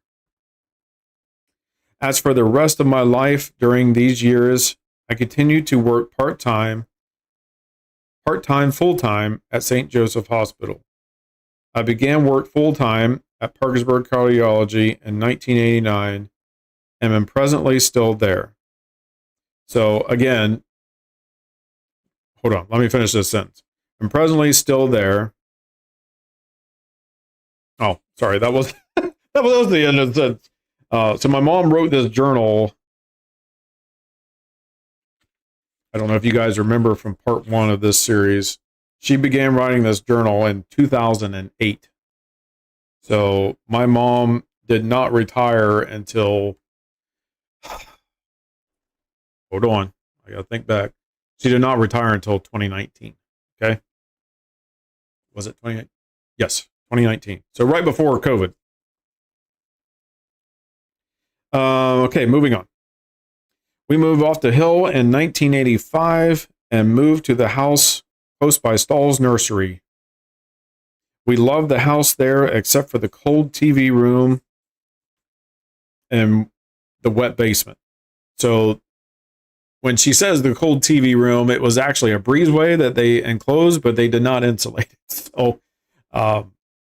As for the rest of my life during these years, I continued to work part-time, full-time at St. Joseph Hospital. I began work full-time at Parkersburg Cardiology in 1989 and am presently still there. So again, hold on, let me finish this sentence. I'm presently still there. Oh, sorry, that was that was the end of the sentence. So my mom wrote this journal. I don't know if you guys remember from part 1 of this series. She began writing this journal in 2008. So my mom did not retire until, hold on, I got to think back. She did not retire until 2019. Okay. Was it 2019? Yes, 2019. So right before COVID. Okay, moving on. We moved off the hill in 1985 and moved to the house close by Stahl's nursery. We loved the house there except for the cold TV room and the wet basement. So when she says the cold TV room, it was actually a breezeway that they enclosed, but they did not insulate it. So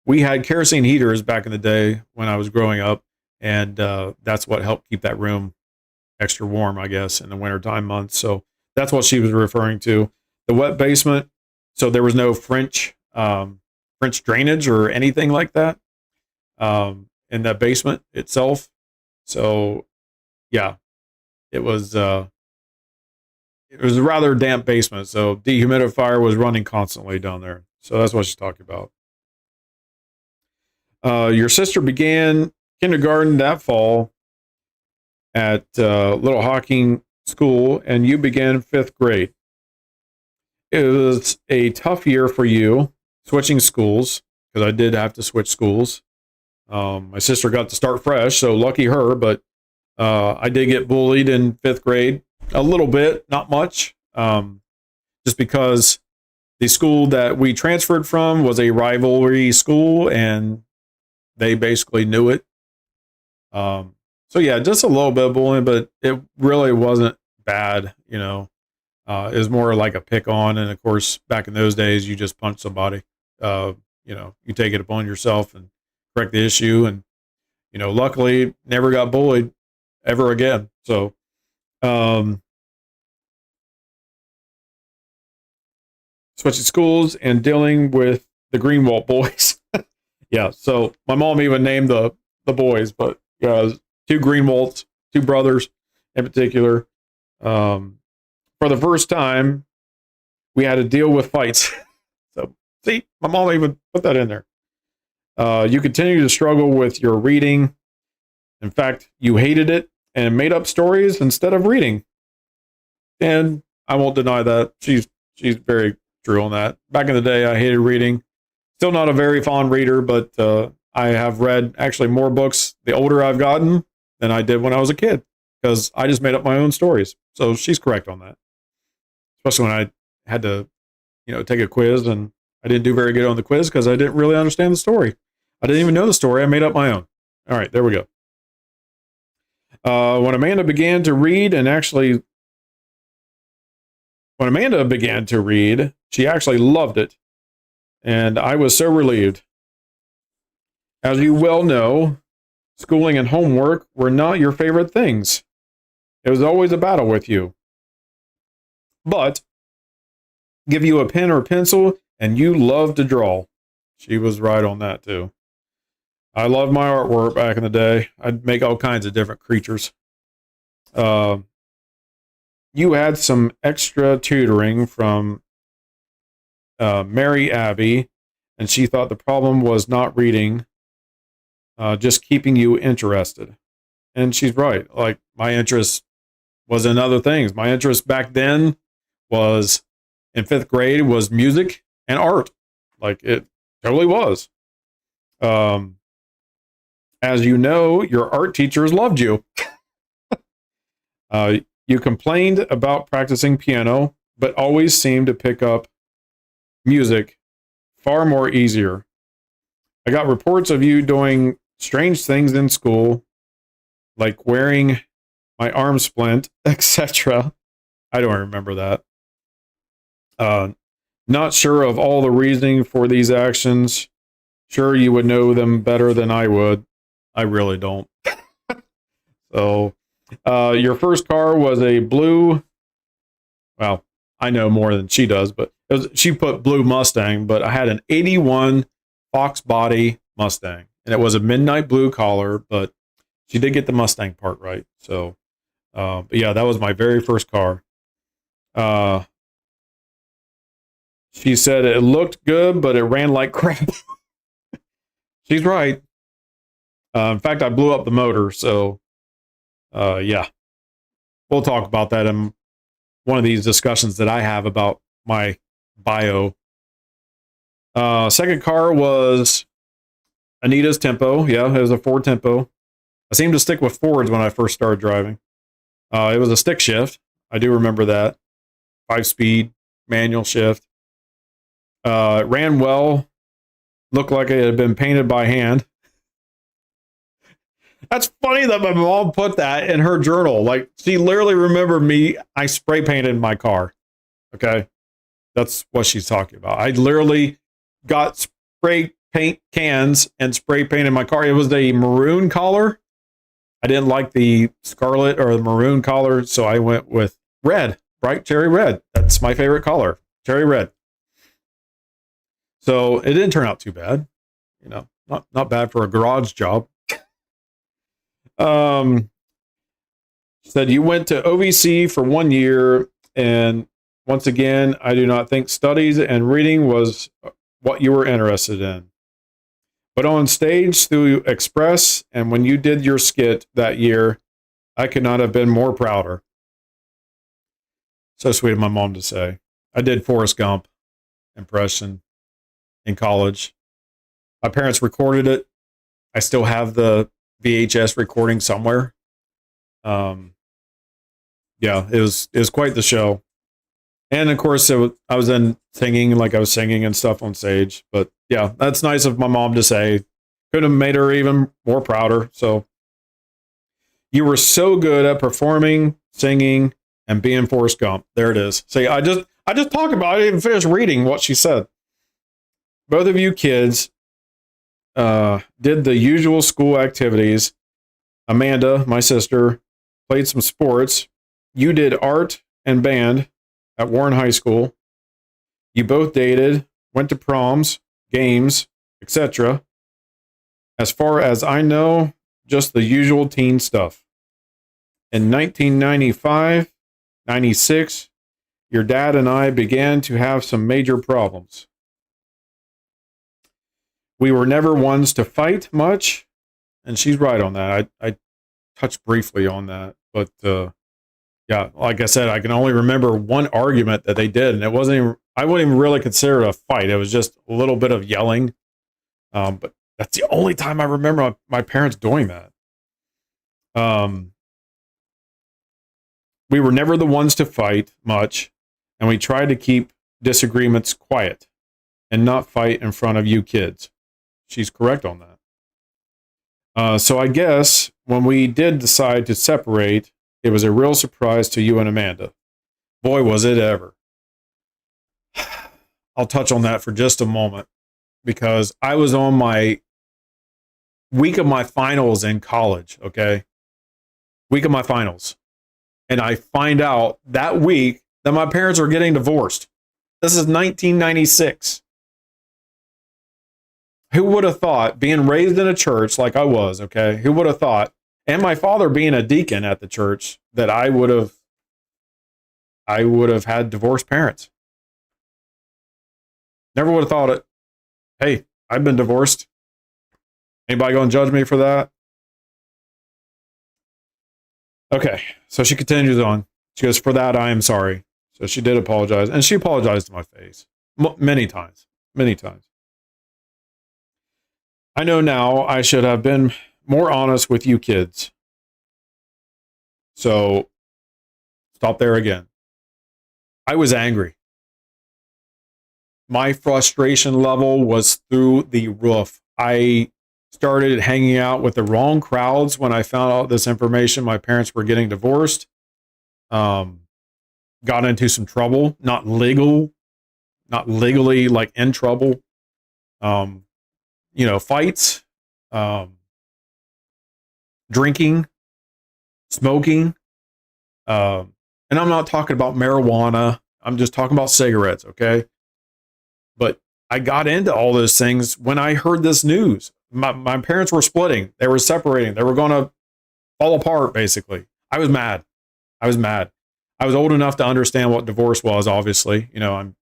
we had kerosene heaters back in the day when I was growing up, and that's what helped keep that room extra warm, I guess, in the wintertime months. So that's what she was referring to. The wet basement, so there was no French drainage or anything like that in that basement itself. So yeah, it was a rather damp basement. So dehumidifier was running constantly down there. So that's what she's talking about. Your sister began kindergarten that fall at Little Hocking School, and you began 5th grade. It was a tough year for you, switching schools, because I did have to switch schools. My sister got to start fresh, so lucky her, but I did get bullied in 5th grade a little bit, not much, just because the school that we transferred from was a rivalry school, and they basically knew it. So yeah, just a little bit of bullying, but it really wasn't bad, you know. It was more like a pick on, and of course, back in those days, you just punch somebody. you take it upon yourself and correct the issue. And, luckily never got bullied ever again. So, switching schools and dealing with the Greenwald boys. Yeah. So my mom even named the boys, but two Greenwalds, two brothers in particular. For the first time, we had to deal with fights. So see, my mom even put that in there. You continue to struggle with your reading. In fact, you hated it and made up stories instead of reading. And I won't deny that. She's very true on that. Back in the day, I hated reading. Still not a very fond reader, but I have read actually more books the older I've gotten than I did when I was a kid, because I just made up my own stories. So she's correct on that. Especially when I had to, take a quiz, and I didn't do very good on the quiz because I didn't really understand the story. I didn't even know the story. I made up my own. All right, there we go. When Amanda began to read, she actually loved it. And I was so relieved. As you well know, schooling and homework were not your favorite things. It was always a battle with you. But give you a pen or pencil, and you love to draw. She was right on that, too. I loved my artwork back in the day. I'd make all kinds of different creatures. You had some extra tutoring from Mary Abby, and she thought the problem was not reading, just keeping you interested. And she's right. Like, my interest was in other things. My interest back then was, in 5th grade, was music and art. Like, it totally was. As you know, your art teachers loved you. You complained about practicing piano, but always seemed to pick up music far more easier. I got reports of you doing strange things in school, like wearing my arm splint, etc. I don't remember that. Not sure of all the reasoning for these actions. Sure, you would know them better than I would. I really don't. So, your first car was a blue, well, I know more than she does, but she put blue Mustang, but I had an 81 Fox body Mustang, and it was a midnight blue collar, but she did get the Mustang part right. So, but yeah, that was my very first car. She said it looked good, but it ran like crap. She's right. In fact, I blew up the motor, so yeah. We'll talk about that in one of these discussions that I have about my bio. Second car was Anita's Tempo. Yeah, it was a Ford Tempo. I seemed to stick with Fords when I first started driving. It was a stick shift. I do remember that. 5-speed, manual shift. It ran well. Looked like it had been painted by hand. That's funny that my mom put that in her journal. Like, she literally remembered me. I spray painted my car. Okay. That's what she's talking about. I literally got spray paint cans and spray painted my car. It was a maroon collar. I didn't like the scarlet or the maroon collar, so I went with red, bright cherry red. That's my favorite color, cherry red. So it didn't turn out too bad. Not bad for a garage job. Said you went to OVC for 1 year, and once again, I do not think studies and reading was what you were interested in. But on stage through Express, and when you did your skit that year, I could not have been more prouder. So sweet of my mom to say. I did Forrest Gump impression in college. My parents recorded it. I still have the VHS recording somewhere. Yeah, it was quite the show. And of course, I was then singing, like I was singing and stuff on stage. But yeah, that's nice of my mom to say. Could have made her even more prouder. So you were so good at performing, singing, and being Forrest Gump. There it is. See, I just talked about it. I didn't even finish reading what she said. both of you kids did the usual school activities. Amanda, my sister, played some sports. You did art and band at Warren High School. You both dated, went to proms, games, etc. As far as I know, just the usual teen stuff. In 1995, 96, your dad and I began to have some major problems. We were never ones to fight much, and she's right on that. I touched briefly on that, but yeah, like I said, I can only remember one argument that they did, and it wasn't even, I wouldn't even really consider it a fight. It was just a little bit of yelling. But that's the only time I remember my parents doing that. We were never the ones to fight much, and we tried to keep disagreements quiet and not fight in front of you kids. She's correct on that. So I guess when we did decide to separate, it was a real surprise to you and Amanda. Boy, was it ever. I'll touch on that for just a moment, because I was on my week of my finals in college, okay? Week of my finals. And I find out that week that my parents are getting divorced. This is 1996. Who would have thought, being raised in a church like I was, okay? Who would have thought, and my father being a deacon at the church, that I would have had divorced parents? Never would have thought it. Hey, I've been divorced. Anybody going to judge me for that? Okay, so she continues on. She goes, for that, I am sorry. So she did apologize, and she apologized to my face many times, many times. I know now I should have been more honest with you kids. So stop there again. I was angry. My frustration level was through the roof. I started hanging out with the wrong crowds when I found out this information. My parents were getting divorced. Got into some trouble, not legally like in trouble. Fights, drinking, smoking. And I'm not talking about marijuana. I'm just talking about cigarettes, okay? But I got into all those things when I heard this news. My parents were splitting. They were separating. They were going to fall apart, basically. I was mad. I was old enough to understand what divorce was, obviously. I'm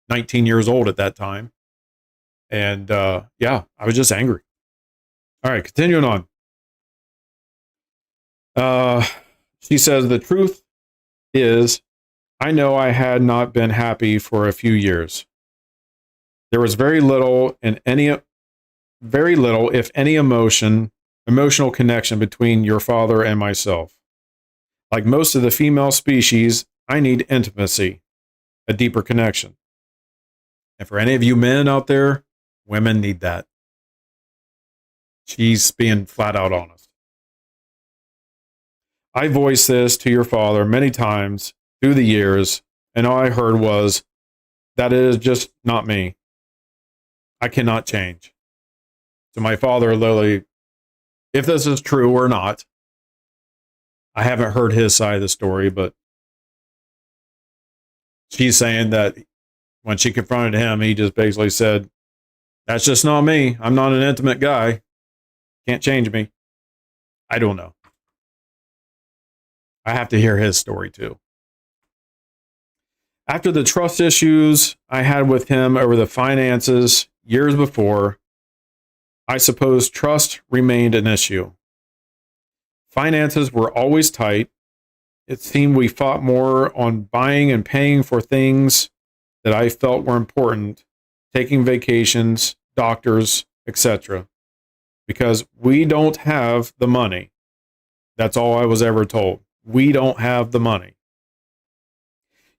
19 years old at that time. And yeah, I was just angry. All right, continuing on. She says, the truth is, I know I had not been happy for a few years. There was very little, if any, emotional connection between your father and myself. Like most of the female species, I need intimacy, a deeper connection. And for any of you men out there, women need that. She's being flat out honest. I voiced this to your father many times through the years, and all I heard was, that it is just not me. I cannot change. So my father literally, if this is true or not, I haven't heard his side of the story, but she's saying that when she confronted him, he just basically said, that's just not me. I'm not an intimate guy. Can't change me. I don't know. I have to hear his story too. After the trust issues I had with him over the finances years before, I suppose trust remained an issue. Finances were always tight. It seemed we fought more on buying and paying for things that I felt were important, taking vacations, doctors, etc. Because we don't have the money. That's all I was ever told. We don't have the money.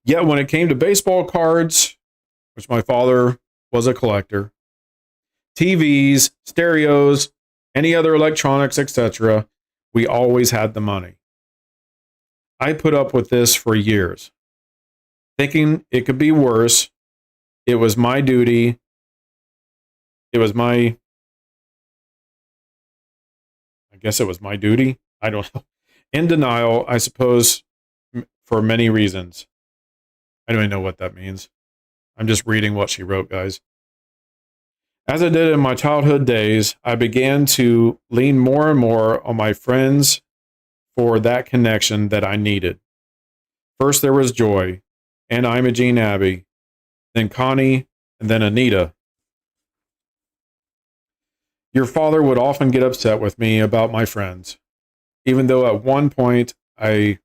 Yet when it came to baseball cards, which my father was a collector, TVs, stereos, any other electronics, etc., we always had the money. I put up with this for years, thinking it could be worse. It was my duty it was my, I guess it was my duty. I don't know. In denial, I suppose, for many reasons. I don't even know what that means. I'm just reading what she wrote, guys. As I did in my childhood days, I began to lean more and more on my friends for that connection that I needed. First, there was Joy, and Imogene Abbey, then Connie, and then Anita. Your father would often get upset with me about my friends, even though at one point I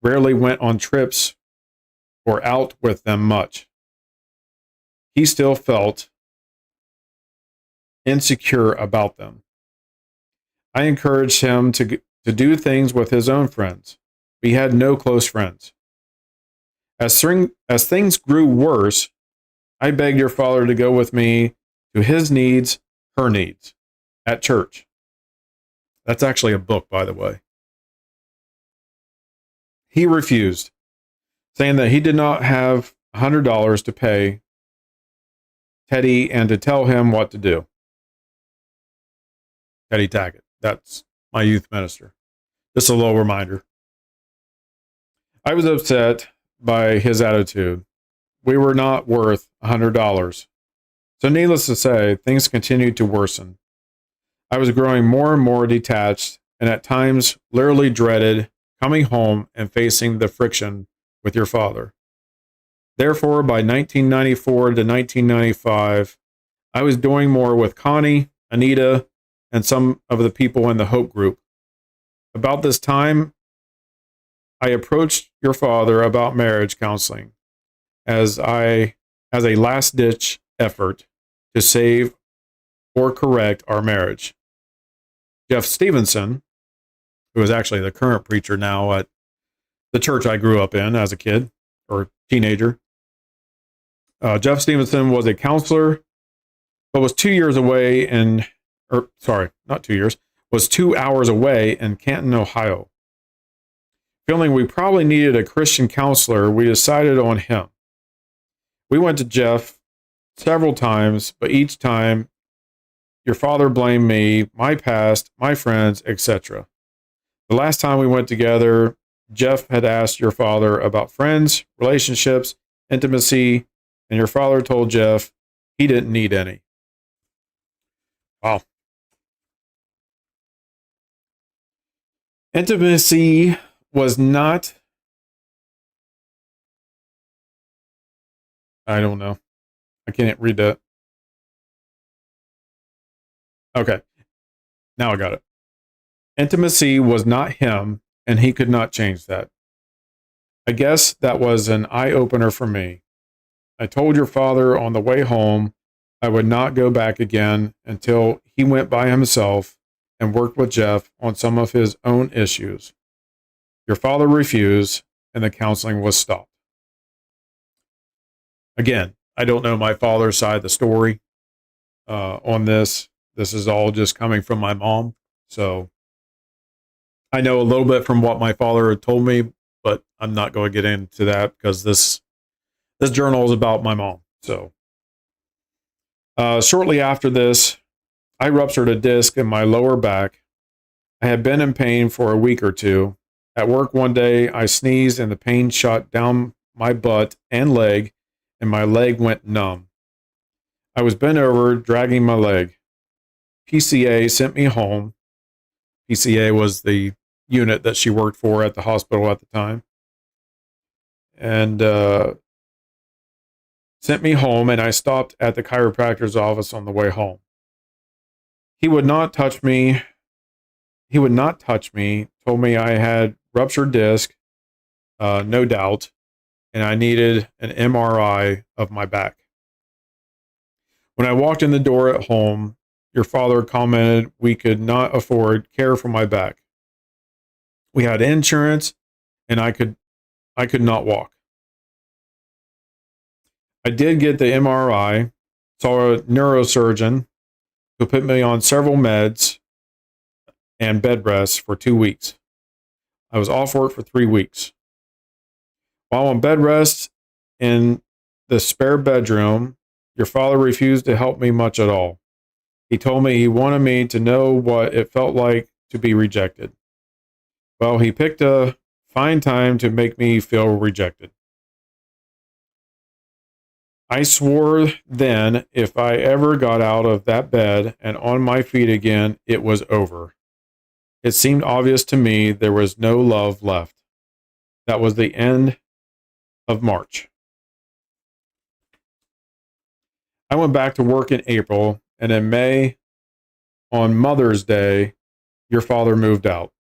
rarely went on trips or out with them much. He still felt insecure about them. I encouraged him to do things with his own friends. We had no close friends. As things grew worse, I begged your father to go with me to his needs, her needs, at church. That's actually a book, by the way. He refused, saying that he did not have $100 to pay Teddy and to tell him what to do. Teddy Tackett. That's my youth minister. Just a little reminder. I was upset by his attitude. We were not worth $100. So needless to say, things continued to worsen. I was growing more and more detached, and at times literally dreaded coming home and facing the friction with your father. Therefore, by 1994 to 1995, I was doing more with Connie, Anita, and some of the people in the Hope group. About this time, I approached your father about marriage counseling as a last-ditch effort to save or correct our marriage. Jeff Stevenson, who is actually the current preacher now at the church I grew up in as a kid or teenager. Jeff Stevenson was a counselor, but was 2 years away was 2 hours away in Canton, Ohio. Feeling we probably needed a Christian counselor, we decided on him. We went to Jeff several times, but each time your father blamed me, my past, my friends, etc. The last time we went together, Jeff had asked your father about friends, relationships, intimacy, and your father told Jeff he didn't need any. Wow. Intimacy was not, I don't know. I can't read that. Okay. Now I got it. Intimacy was not him, and he could not change that. I guess that was an eye-opener for me. I told your father on the way home I would not go back again until he went by himself and worked with Jeff on some of his own issues. Your father refused, and the counseling was stopped. Again, I don't know my father's side of the story on this. This is all just coming from my mom. So I know a little bit from what my father had told me, but I'm not going to get into that because this journal is about my mom. So shortly after this, I ruptured a disc in my lower back. I had been in pain for a week or two. At work one day, I sneezed and the pain shot down my butt and leg, and my leg went numb. I was bent over, dragging my leg. PCA sent me home. PCA was the unit that she worked for at the hospital at the time. And sent me home, and I stopped at the chiropractor's office on the way home. He would not touch me, told me I had ruptured disc, no doubt, and I needed an MRI of my back. When I walked in the door at home, your father commented we could not afford care for my back. We had insurance, and I could not walk. I did get the MRI, saw a neurosurgeon who put me on several meds and bed rests for 2 weeks. I was off work for 3 weeks. While on bed rest in the spare bedroom, your father refused to help me much at all. He told me he wanted me to know what it felt like to be rejected. Well, he picked a fine time to make me feel rejected. I swore then if I ever got out of that bed and on my feet again, it was over. It seemed obvious to me there was no love left. That was the end of March. I went back to work in April, and in May, on Mother's Day, your father moved out.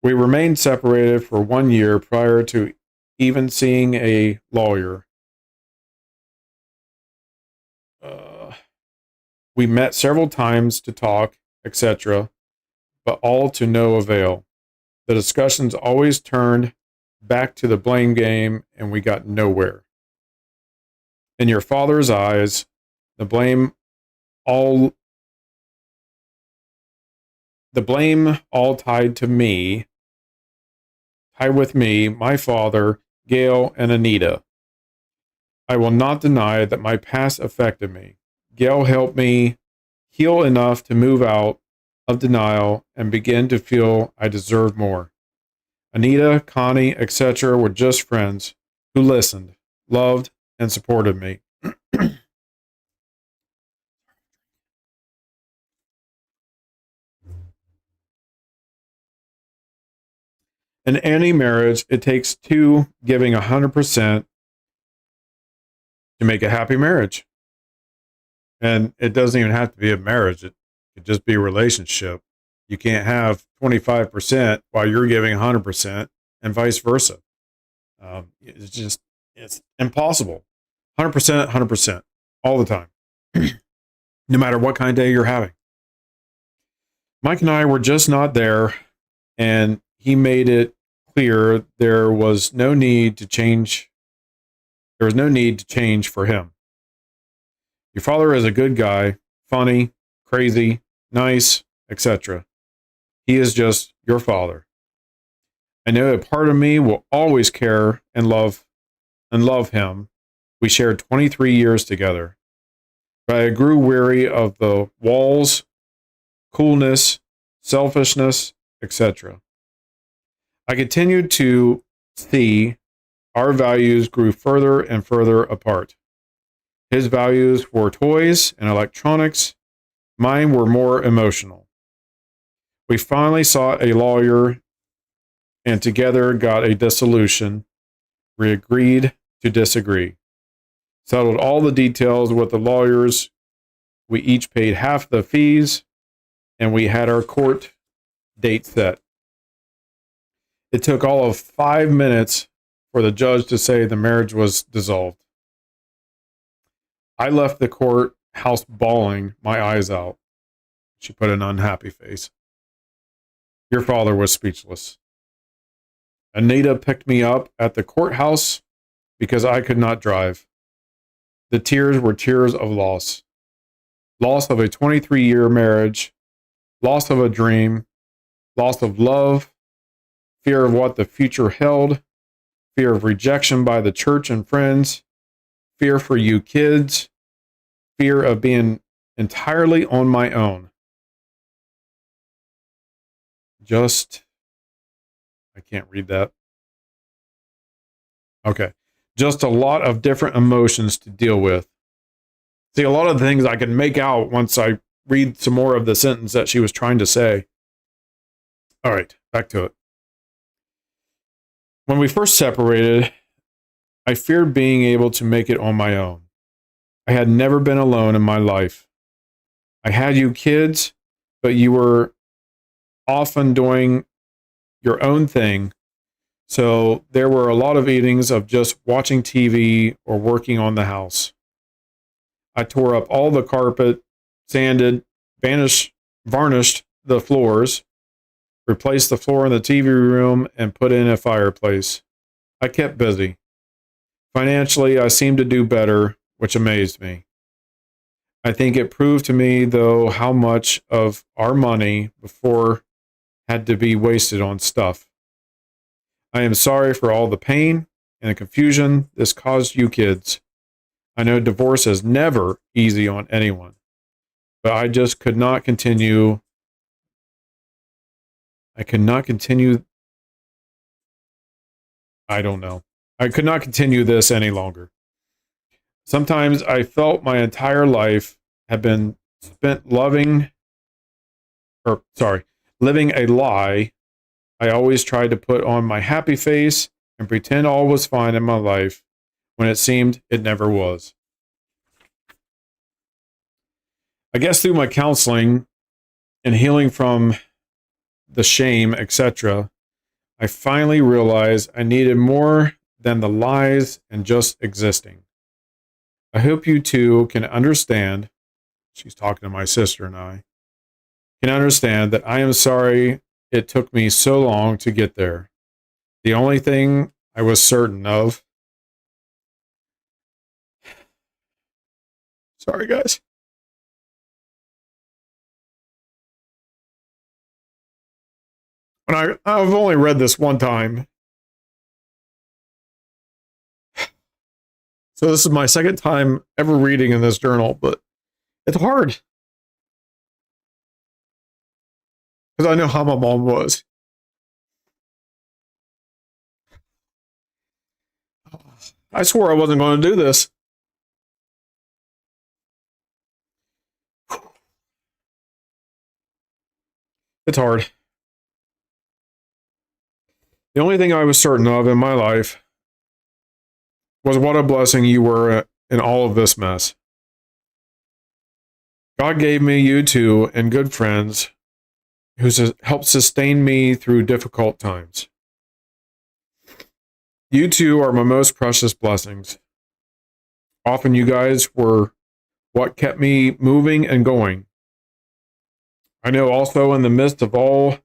We remained separated for 1 year prior to even seeing a lawyer. We met several times to talk, etc., but all to no avail. The discussions always turned back to the blame game, and we got nowhere. In your father's eyes, the blame all tied to me, tied with me, my father, Gail, and Anita. I will not deny that my past affected me. Gail helped me heal enough to move out of denial and begin to feel I deserved more. Anita, Connie, etc. were just friends who listened, loved, and supported me. In any marriage, it takes two giving 100% to make a happy marriage. And it doesn't even have to be a marriage. It could just be a relationship. You can't have 25% while you're giving 100% and vice versa. It's impossible. 100%, 100%, all the time, no matter what kind of day you're having. Mike and I were just not there, and he made it clear there was no need to change. There was no need to change for him. Your father is a good guy, funny, crazy, nice, etc. He is just your father. I know a part of me will always care and love him. We shared 23 years together. But I grew weary of the walls, coolness, selfishness, etc. I continued to see our values grew further and further apart. His values were toys and electronics. Mine were more emotional. We finally sought a lawyer and together got a dissolution. We agreed to disagree. Settled all the details with the lawyers. We each paid half the fees, and we had our court date set. It took all of 5 minutes for the judge to say the marriage was dissolved. I left the courthouse bawling my eyes out. She put an unhappy face. Your father was speechless. Anita picked me up at the courthouse because I could not drive. The tears were tears of loss. Loss of a 23-year marriage, loss of a dream, loss of love, fear of what the future held, fear of rejection by the church and friends, fear for you kids, fear of being entirely on my own. I can't read that. Okay. Just a lot of different emotions to deal with. See, a lot of the things I can make out once I read some more of the sentence that she was trying to say. All right, back to it. When we first separated, I feared being able to make it on my own. I had never been alone in my life. I had you kids, but you were often doing your own thing. So there were a lot of evenings of just watching TV or working on the house. I tore up all the carpet, sanded, varnished the floors, replaced the floor in the TV room, and put in a fireplace. I kept busy. Financially, I seemed to do better, which amazed me. I think it proved to me, though, how much of our money before had to be wasted on stuff. I am sorry for all the pain and the confusion this caused you kids. I know divorce is never easy on anyone. but I just could not continue. I could not continue. I don't know. I could not continue this any longer. Sometimes I felt my entire life had been spent living a lie. I always tried to put on my happy face and pretend all was fine in my life when it seemed it never was. I guess through my counseling and healing from the shame, etc., I finally realized I needed more than the lies and just existing. I hope you two can understand, she's talking to my sister and I, can understand that I am sorry it took me so long to get there. The only thing I was certain of. Sorry, guys. And I've only read this one time. So this is my second time ever reading in this journal, but it's hard. Because I know how my mom was. I swore I wasn't going to do this. It's hard. The only thing I was certain of in my life was what a blessing you were in all of this mess. God gave me you two and good friends who helped sustain me through difficult times. You two are my most precious blessings. Often you guys were what kept me moving and going. I know also in the midst of all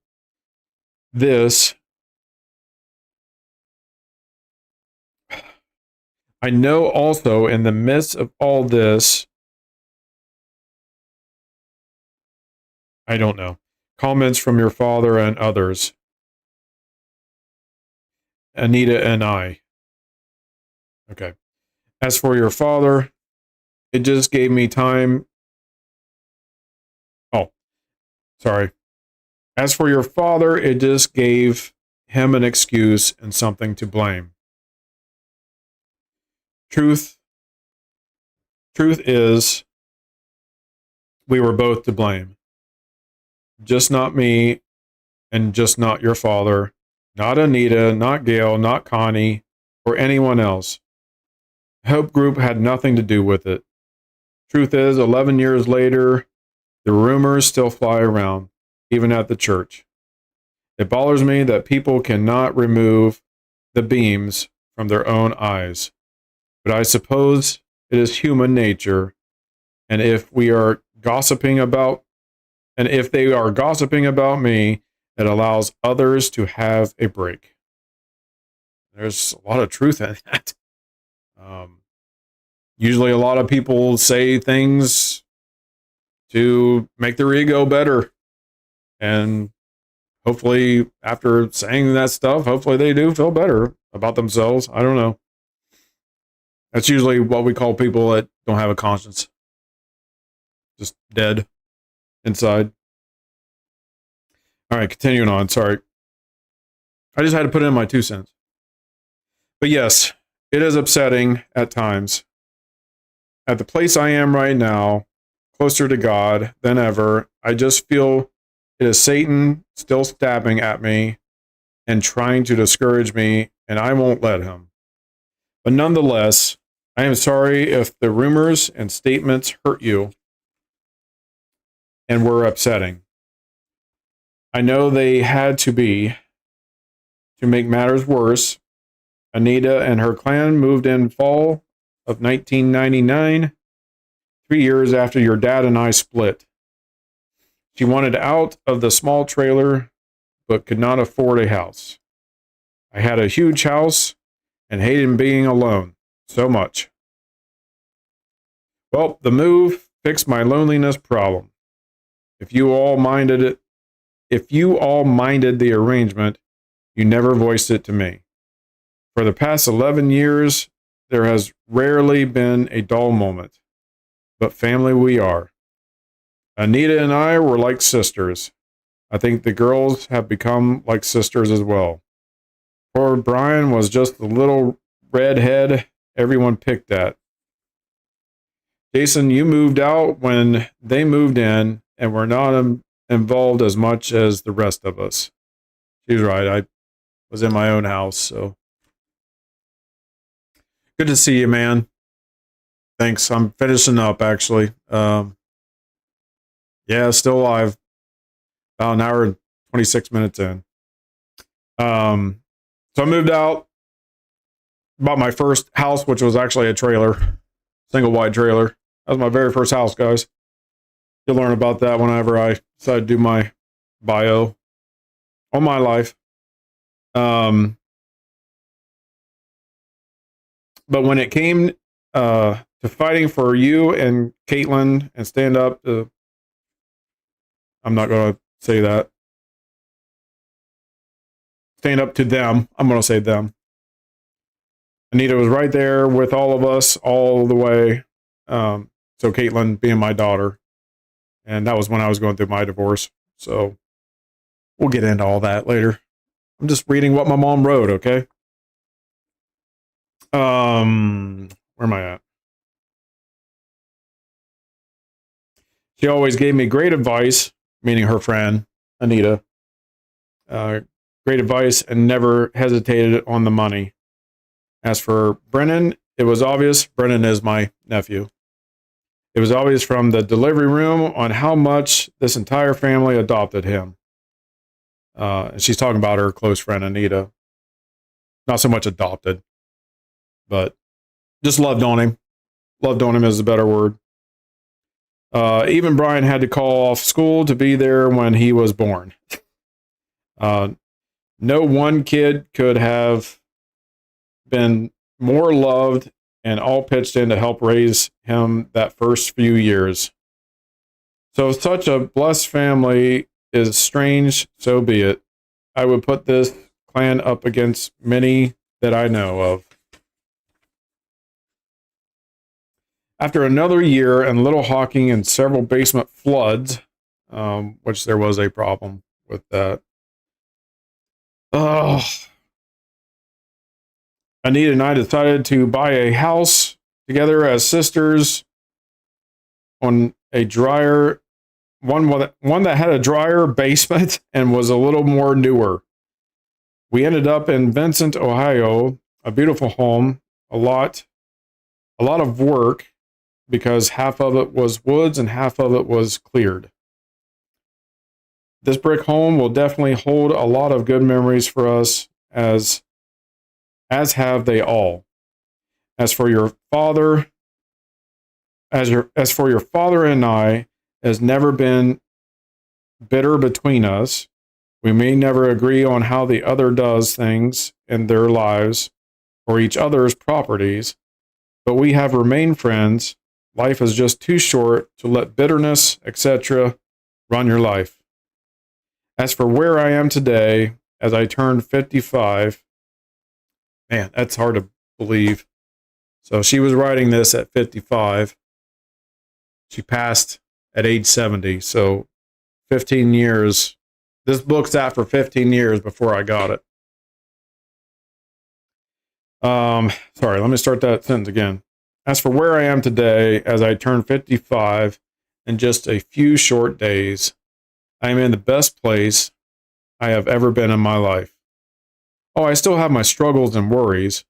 this, I don't know, comments from your father and others, Anita and I. Okay. As for your father, it just gave me time. Oh, sorry. As for your father, it just gave him an excuse and something to blame. Truth is, we were both to blame. Just not me, and just not your father, not Anita, not Gail, not Connie, or anyone else. Hope Group had nothing to do with it. Truth is, 11 years later, the rumors still fly around, even at the church. It bothers me that people cannot remove the beams from their own eyes. But I suppose it is human nature, and if they are gossiping about me, it allows others to have a break. There's a lot of truth in that. Usually a lot of people say things to make their ego better. And hopefully after saying that stuff, hopefully they do feel better about themselves. I don't know. That's usually what we call people that don't have a conscience. Just dead inside. All right, continuing on. Sorry. I just had to put in my 2 cents. But yes, it is upsetting at times. At the place I am right now, closer to God than ever, I just feel it is Satan still stabbing at me and trying to discourage me, and I won't let him. But nonetheless, I am sorry if the rumors and statements hurt you and were upsetting. I know they had to be. To make matters worse, Anita and her clan moved in fall of 1999, 3 years after your dad and I split. She wanted out of the small trailer, but could not afford a house. I had a huge house and hated being alone so much. Well, the move fixed my loneliness problem. If you all minded the arrangement, you never voiced it to me. For the past 11 years, there has rarely been a dull moment. But family we are. Anita and I were like sisters. I think the girls have become like sisters as well. Poor Brian was just the little redhead everyone picked at. Jason, you moved out when they moved in and were not involved as much as the rest of us. She's right. I was in my own house, so good to see you, man. Thanks. I'm finishing up, actually. Yeah, still alive. About an hour and 26 minutes in. So I moved out, bought my first house, which was actually a trailer, single wide trailer. That was my very first house, guys. You'll learn about that whenever I decide to do my bio on my life. But when it came to fighting for you and Caitlin and stand up, I'm not going to say that. Stand up to them. I'm going to say them. Anita was right there with all of us all the way. So Caitlin being my daughter. And that was when I was going through my divorce. So we'll get into all that later. I'm just reading what my mom wrote, okay? Where am I at? She always gave me great advice, meaning her friend, Anita. Great advice and never hesitated on the money. As for Brennan, it was obvious. Brennan is my nephew. It was obvious from the delivery room on how much this entire family adopted him. And she's talking about her close friend, Anita. Not so much adopted, but just loved on him. Loved on him is a better word. Even Brian had to call off school to be there when he was born. No one kid could have been more loved and all pitched in to help raise him that first few years. So such a blessed family is strange, so be it. I would put this clan up against many that I know of. After another year and little hawking and several basement floods, which there was a problem with that. Anita and I decided to buy a house together as sisters on a dryer, one that had a dryer basement and was a little more newer. We ended up in Vincent, Ohio, a beautiful home, a lot of work because half of it was woods and half of it was cleared. This brick home will definitely hold a lot of good memories for us, as have they all. As for your father and I, has never been bitter between us. We may never agree on how the other does things in their lives or each other's properties, but we have remained friends. Life is just too short to let bitterness, etc., run your life. As for where I am today, as I turned 55, man, that's hard to believe. So she was writing this at 55. She passed at age 70. So 15 years. This book's out for 15 years before I got it. Sorry, let me start that sentence again. As for where I am today, as I turn 55 in just a few short days, I am in the best place I have ever been in my life. Oh, I still have my struggles and worries.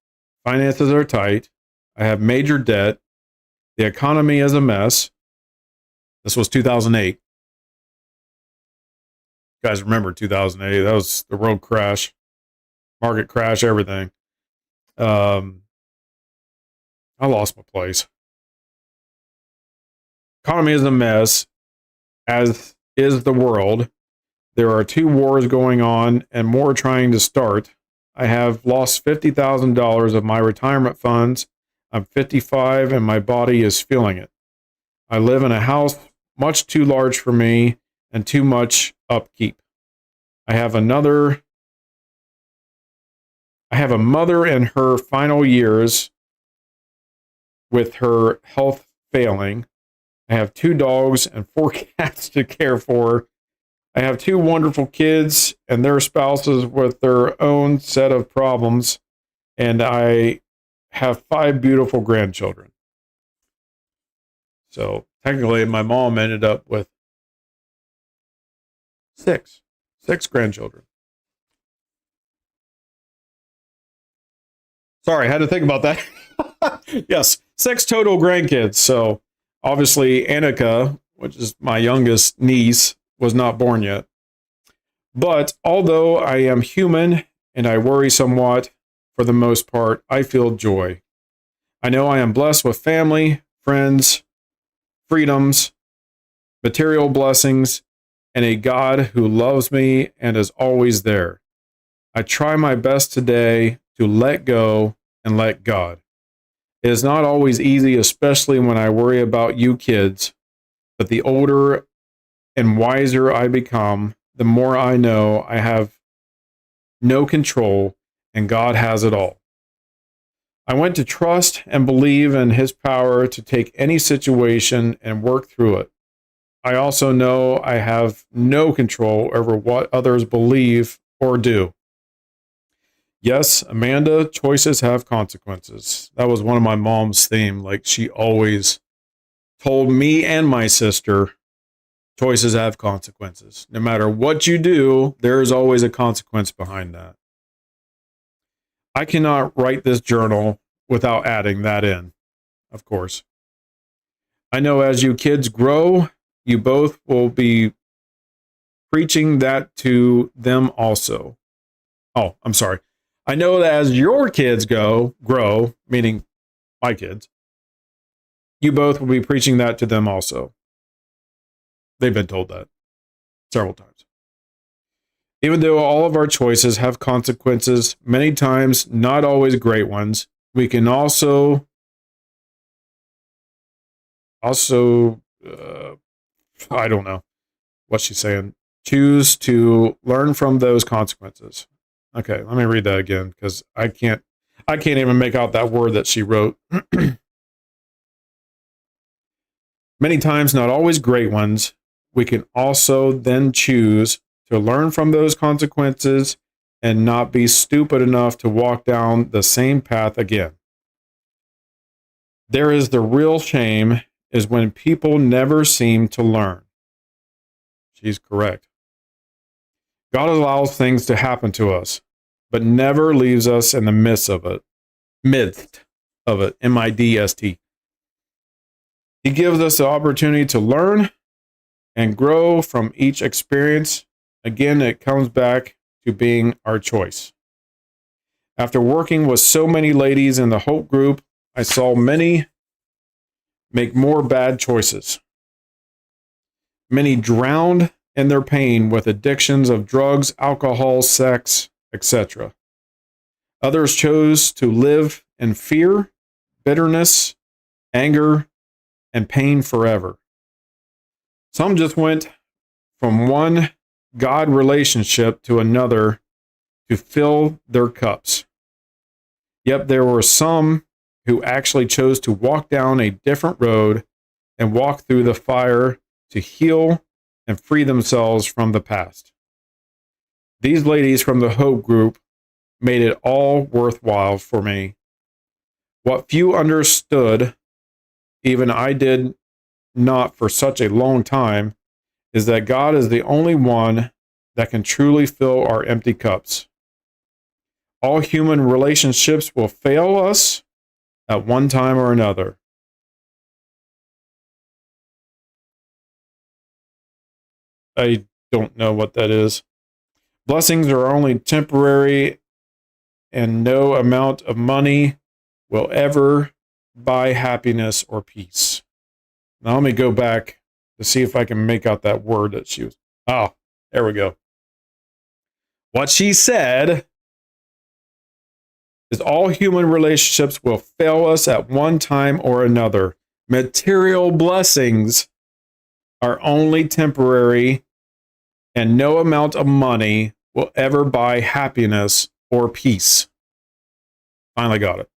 Finances are tight. I have major debt. The economy is a mess. This was 2008. You guys remember 2008? That was the world crash, market crash, everything. I lost my place. Economy is a mess, as is the world. There are 2 wars going on and more trying to start. I have lost $50,000 of my retirement funds. I'm 55 and my body is feeling it. I live in a house much too large for me and too much upkeep. I have a mother in her final years with her health failing. I have 2 dogs and 4 cats to care for. I have 2 wonderful kids and their spouses with their own set of problems. And I have 5 beautiful grandchildren. So technically, my mom ended up with 6 grandchildren. Sorry, I had to think about that. Yes, 6 total grandkids. So obviously, Annika, which is my youngest niece, was not born yet. But although I am human and I worry somewhat, for the most part, I feel joy. I know I am blessed with family, friends, freedoms, material blessings, and a God who loves me and is always there. I try my best today to let go and let God. It is not always easy, especially when I worry about you kids, but the older and wiser I become, the more I know I have no control and God has it all. I want to trust and believe in His power to take any situation and work through it. I also know I have no control over what others believe or do. Yes, Amanda, choices have consequences. That was one of my mom's theme. Like, she always told me and my sister, choices have consequences. No matter what you do, there is always a consequence behind that. I cannot write this journal without adding that in, of course. I know as you kids grow, you both will be preaching that to them also. Oh, I'm sorry. I know that as your kids grow, meaning my kids, you both will be preaching that to them also. They've been told that several times. Even though all of our choices have consequences, many times not always great ones, we can also I don't know what she's saying, choose to learn from those consequences. Okay, let me read that again because I can't even make out that word that she wrote. Many times, not always great ones, we can also then choose to learn from those consequences and not be stupid enough to walk down the same path again. There is the real shame is when people never seem to learn. She's correct. God allows things to happen to us, but never leaves us in the midst of it. Midst of it, M-I-D-S-T. He gives us the opportunity to learn and grow from each experience. Again, it comes back to being our choice. After working with so many ladies in the Hope group, I saw many make more bad choices. Many drowned in their pain with addictions of drugs, alcohol, sex, etc. Others chose to live in fear, bitterness, anger, and pain forever. Some just went from one God relationship to another to fill their cups. Yet there were some who actually chose to walk down a different road and walk through the fire to heal and free themselves from the past. These ladies from the Hope group made it all worthwhile for me. What few understood, even I did not for such a long time, is that God is the only one that can truly fill our empty cups. All human relationships will fail us at one time or another. I don't know what that is. Blessings are only temporary, and no amount of money will ever buy happiness or peace. Now let me go back to see if I can make out that word that she was. Oh, there we go. What she said is all human relationships will fail us at one time or another. Material blessings are only temporary, and no amount of money will ever buy happiness or peace. Finally got it.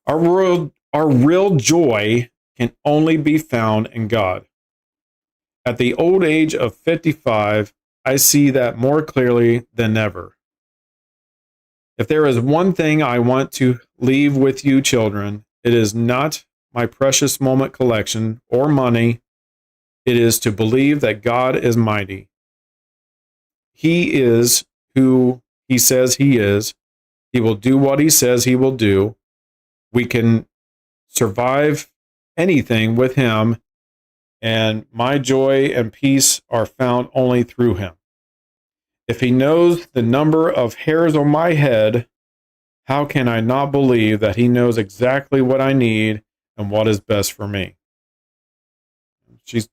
Our real joy can only be found in God. At the old age of 55, I see that more clearly than ever. If there is one thing I want to leave with you children, it is not my precious moment collection or money. It is to believe that God is mighty. He is who he says he is. He will do what he says he will do. We can survive anything with him, and my joy and peace are found only through him. If he knows the number of hairs on my head, how can I not believe that he knows exactly what I need and what is best for me? She's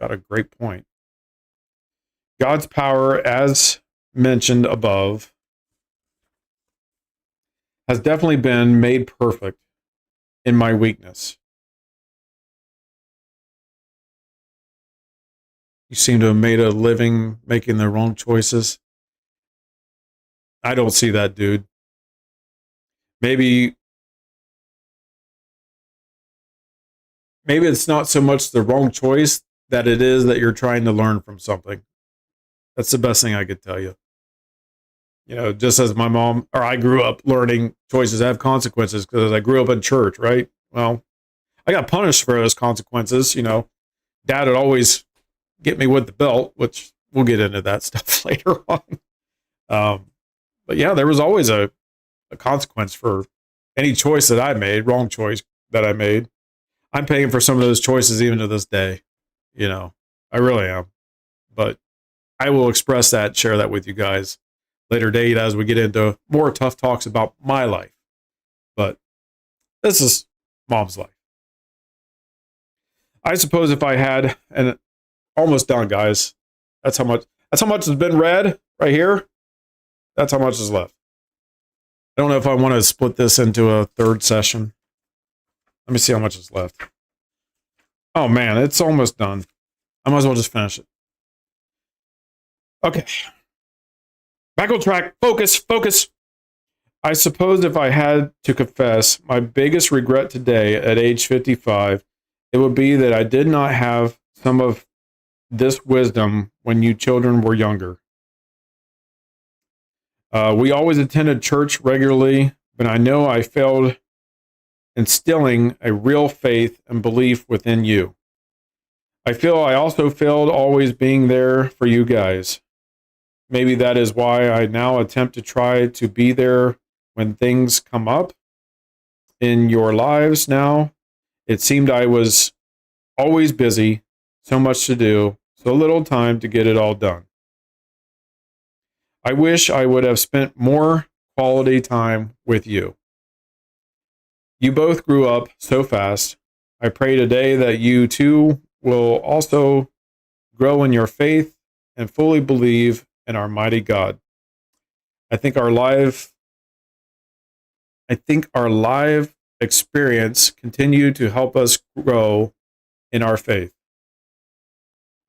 got a great point. God's power, as mentioned above, has definitely been made perfect in my weakness. You seem to have made a living making the wrong choices. I don't see that, dude. Maybe it's not so much the wrong choice that it is that you're trying to learn from something. That's the best thing I could tell you. You know, just as my mom, or I grew up learning choices have consequences because I grew up in church, right? Well, I got punished for those consequences. You know, Dad would always get me with the belt, which we'll get into that stuff later on. But yeah, there was always a consequence for any choice that I made, wrong choice that I made. I'm paying for some of those choices even to this day. You know, I really am. But I will express that, share that with you guys later date as we get into more tough talks about my life. But this is Mom's life. I suppose if I had, and almost done, guys. That's how much has been read right here. That's how much is left. I don't know if I want to split this into a third session. Let me see how much is left. Oh man, it's almost done. I might as well just finish it. Okay. Back on track. Focus. I suppose if I had to confess my biggest regret today at age 55, it would be that I did not have some of this wisdom when you children were younger. We always attended church regularly, but I know I failed instilling a real faith and belief within you. I feel I also failed always being there for you guys. Maybe that is why I now attempt to try to be there when things come up in your lives now. It seemed I was always busy, so much to do, so little time to get it all done. I wish I would have spent more quality time with you. You both grew up so fast. I pray today that you too will also grow in your faith and fully believe in our mighty God. I think our live experience continue to help us grow in our faith.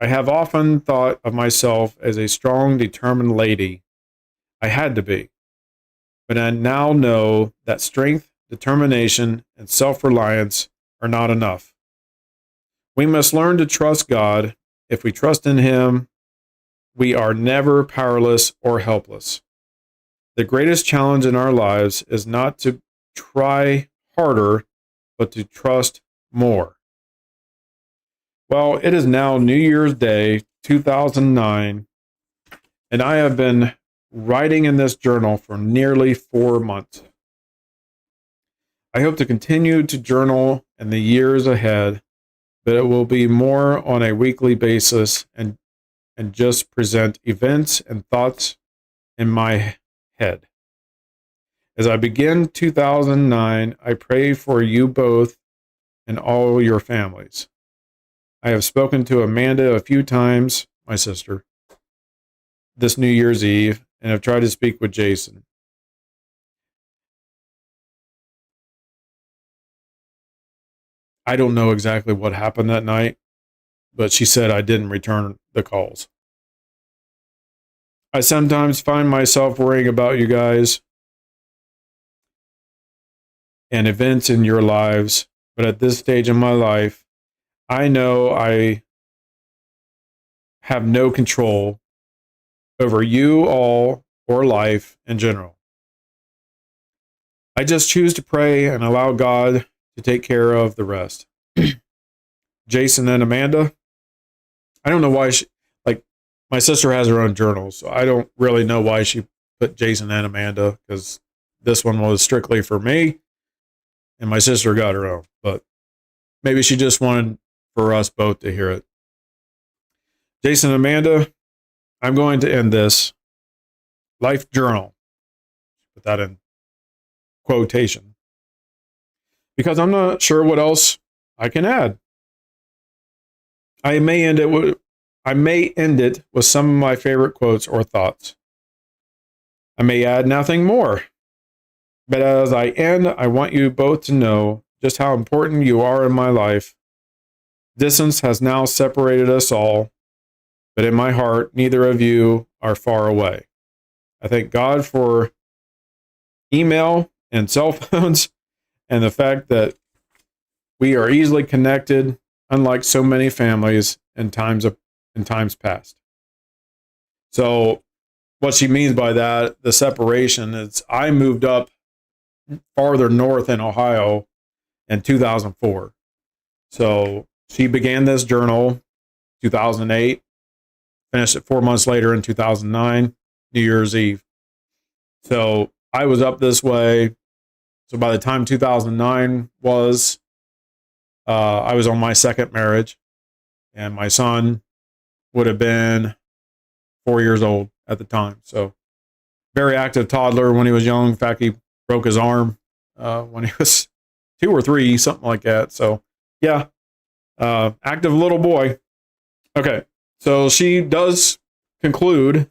I have often thought of myself as a strong, determined lady. I had to be. But I now know that strength, determination, and self-reliance are not enough. We must learn to trust God. If we trust in Him, we are never powerless or helpless. The greatest challenge in our lives is not to try harder, but to trust more. Well, it is now New Year's Day, 2009, and I have been writing in this journal for nearly 4 months. I hope to continue to journal in the years ahead, but it will be more on a weekly basis and just present events and thoughts in my head. As I begin 2009, I pray for you both and all your families. I have spoken to Amanda a few times, my sister, this New Year's Eve, and have tried to speak with Jason. I don't know exactly what happened that night, but she said I didn't return the calls. I sometimes find myself worrying about you guys and events in your lives but at this stage in my life, I know I have no control over you all or life in general. I just choose to pray and allow God to take care of the rest. Jason and Amanda, I don't know why like, my sister has her own journal, so I don't really know why she put Jason and Amanda, because this one was strictly for me, and my sister got her own. But maybe she just wanted for us both to hear it. Jason and Amanda, I'm going to end this life journal, put that in quotation, because I'm not sure what else I can add. I may end it with some of my favorite quotes or thoughts. I may add nothing more. But as I end, I want you both to know just how important you are in my life. Distance has now separated us all, but in my heart, neither of you are far away. I thank God for email and cell phones and the fact that we are easily connected, unlike so many families in times past. So what she means by that, the separation, is I moved up farther north in Ohio in 2004. So she began this journal 2008, finished it 4 months later in 2009, New Year's Eve. So I was up this way. So by the time 2009 was, I was on my second marriage, and my son would have been 4 years old at the time. So very active toddler when he was young. In fact, he broke his arm when he was 2 or 3, something like that. So yeah, active little boy. Okay, so she does conclude,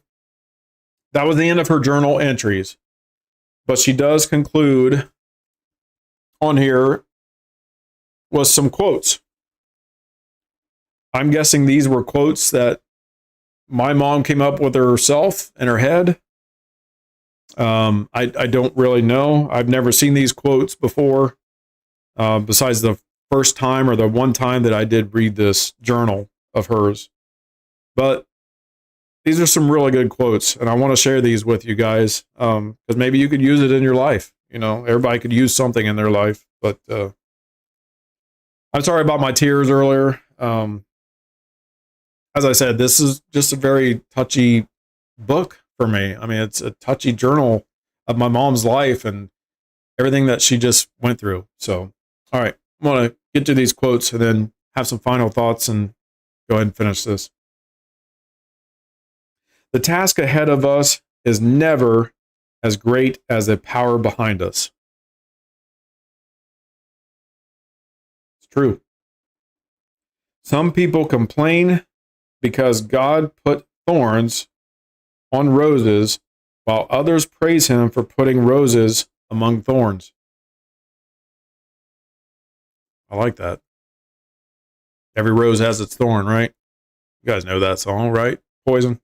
that was the end of her journal entries, but she does conclude on here with some quotes. I'm guessing these were quotes that my mom came up with herself in her head. I don't really know. I've never seen these quotes before, besides the first time or the one time that I did read this journal of hers. But these are some really good quotes, and I want to share these with you guys, because maybe you could use it in your life. You know, everybody could use something in their life. But I'm sorry about my tears earlier. As I said, this is just a very touchy book for me. I mean, it's a touchy journal of my mom's life and everything that she just went through. So, all right, I'm going to get to these quotes and then have some final thoughts and go ahead and finish this. The task ahead of us is never as great as the power behind us. It's true. Some people complain because God put thorns on roses, while others praise him for putting roses among thorns. I like that. Every rose has its thorn, right? You guys know that song, right? Poison.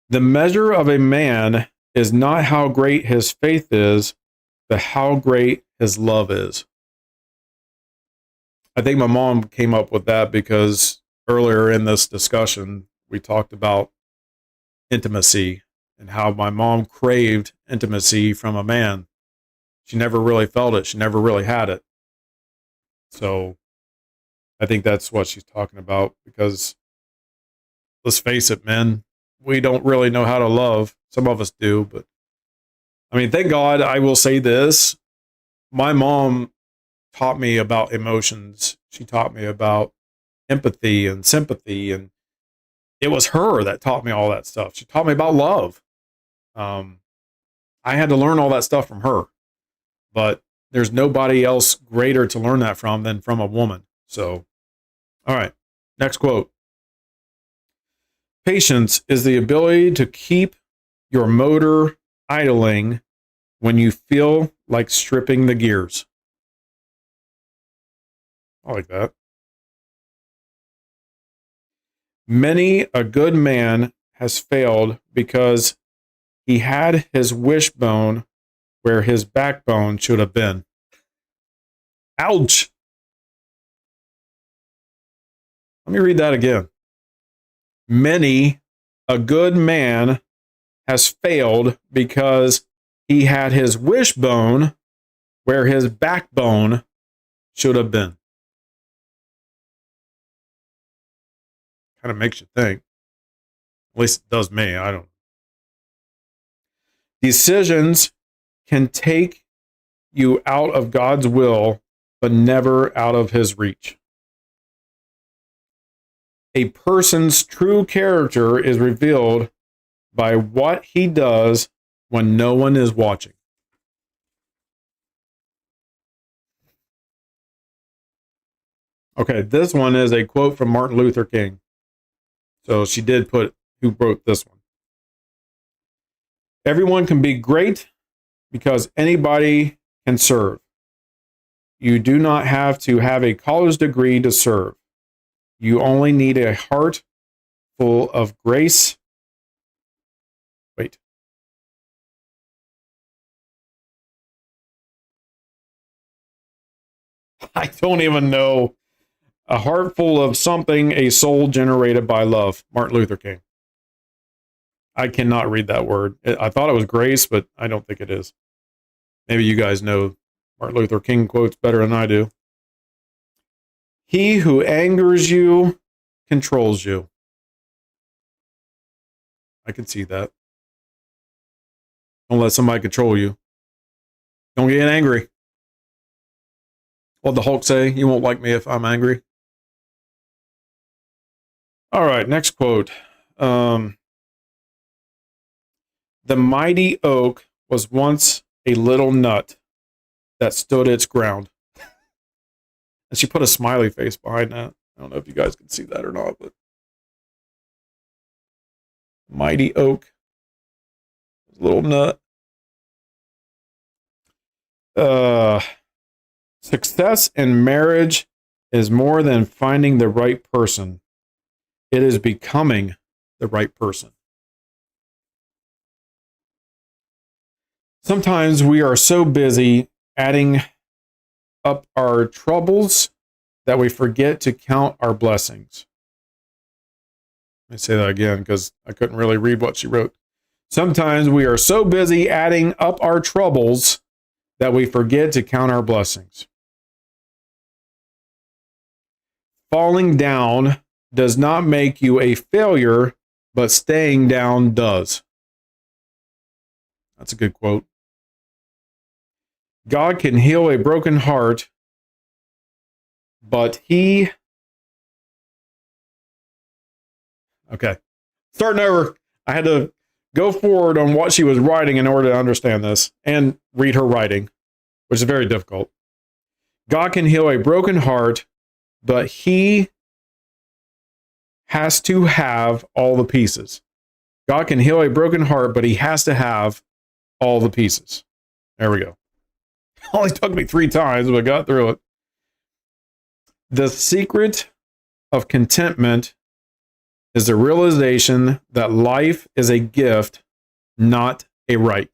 The measure of a man is not how great his faith is, but how great his love is. I think my mom came up with that because earlier in this discussion, we talked about intimacy and how my mom craved intimacy from a man. She never really felt it. She never really had it. So I think that's what she's talking about, because let's face it, men, we don't really know how to love. Some of us do, but I mean, thank God, I will say this. My mom taught me about emotions. She taught me about empathy and sympathy, and it was her that taught me all that stuff. She taught me about love. I had to learn all that stuff from her, but there's nobody else greater to learn that from than from a woman. So, all right, next quote. Patience is the ability to keep your motor idling when you feel like stripping the gears. I like that. Many a good man has failed because he had his wishbone where his backbone should have been. Ouch. Let me read that again. Many a good man has failed because he had his wishbone where his backbone should have been. Kind of makes you think. At least it does me. I don't. Decisions can take you out of God's will, but never out of his reach. A person's true character is revealed by what he does when no one is watching. Okay, this one is a quote from Martin Luther King. So she did put who wrote this one. Everyone can be great because anybody can serve. You do not have to have a college degree to serve. You only need a heart full of grace. Wait. I don't even know. A heart full of something, a soul generated by love. Martin Luther King. I cannot read that word. I thought it was grace, but I don't think it is. Maybe you guys know Martin Luther King quotes better than I do. He who angers you controls you. I can see that. Don't let somebody control you. Don't get angry. What did the Hulk say? You won't like me if I'm angry. All right, next quote. The mighty oak was once a little nut that stood its ground. And she put a smiley face behind that. I don't know if you guys can see that or not, but mighty oak, little nut. Success in marriage is more than finding the right person. It is becoming the right person. Sometimes we are so busy adding up our troubles that we forget to count our blessings. Let me say that again because I couldn't really read what she wrote. Sometimes we are so busy adding up our troubles that we forget to count our blessings. Falling down does not make you a failure, but staying down does. That's a good quote. God can heal a broken heart, but he... Okay. Starting over. I had to go forward on what she was writing in order to understand this and read her writing, which is very difficult. God can heal a broken heart, but he has to have all the pieces. God can heal a broken heart, but he has to have all the pieces. There we go. It only took me 3 times, but I got through it. The secret of contentment is the realization that life is a gift, not a right.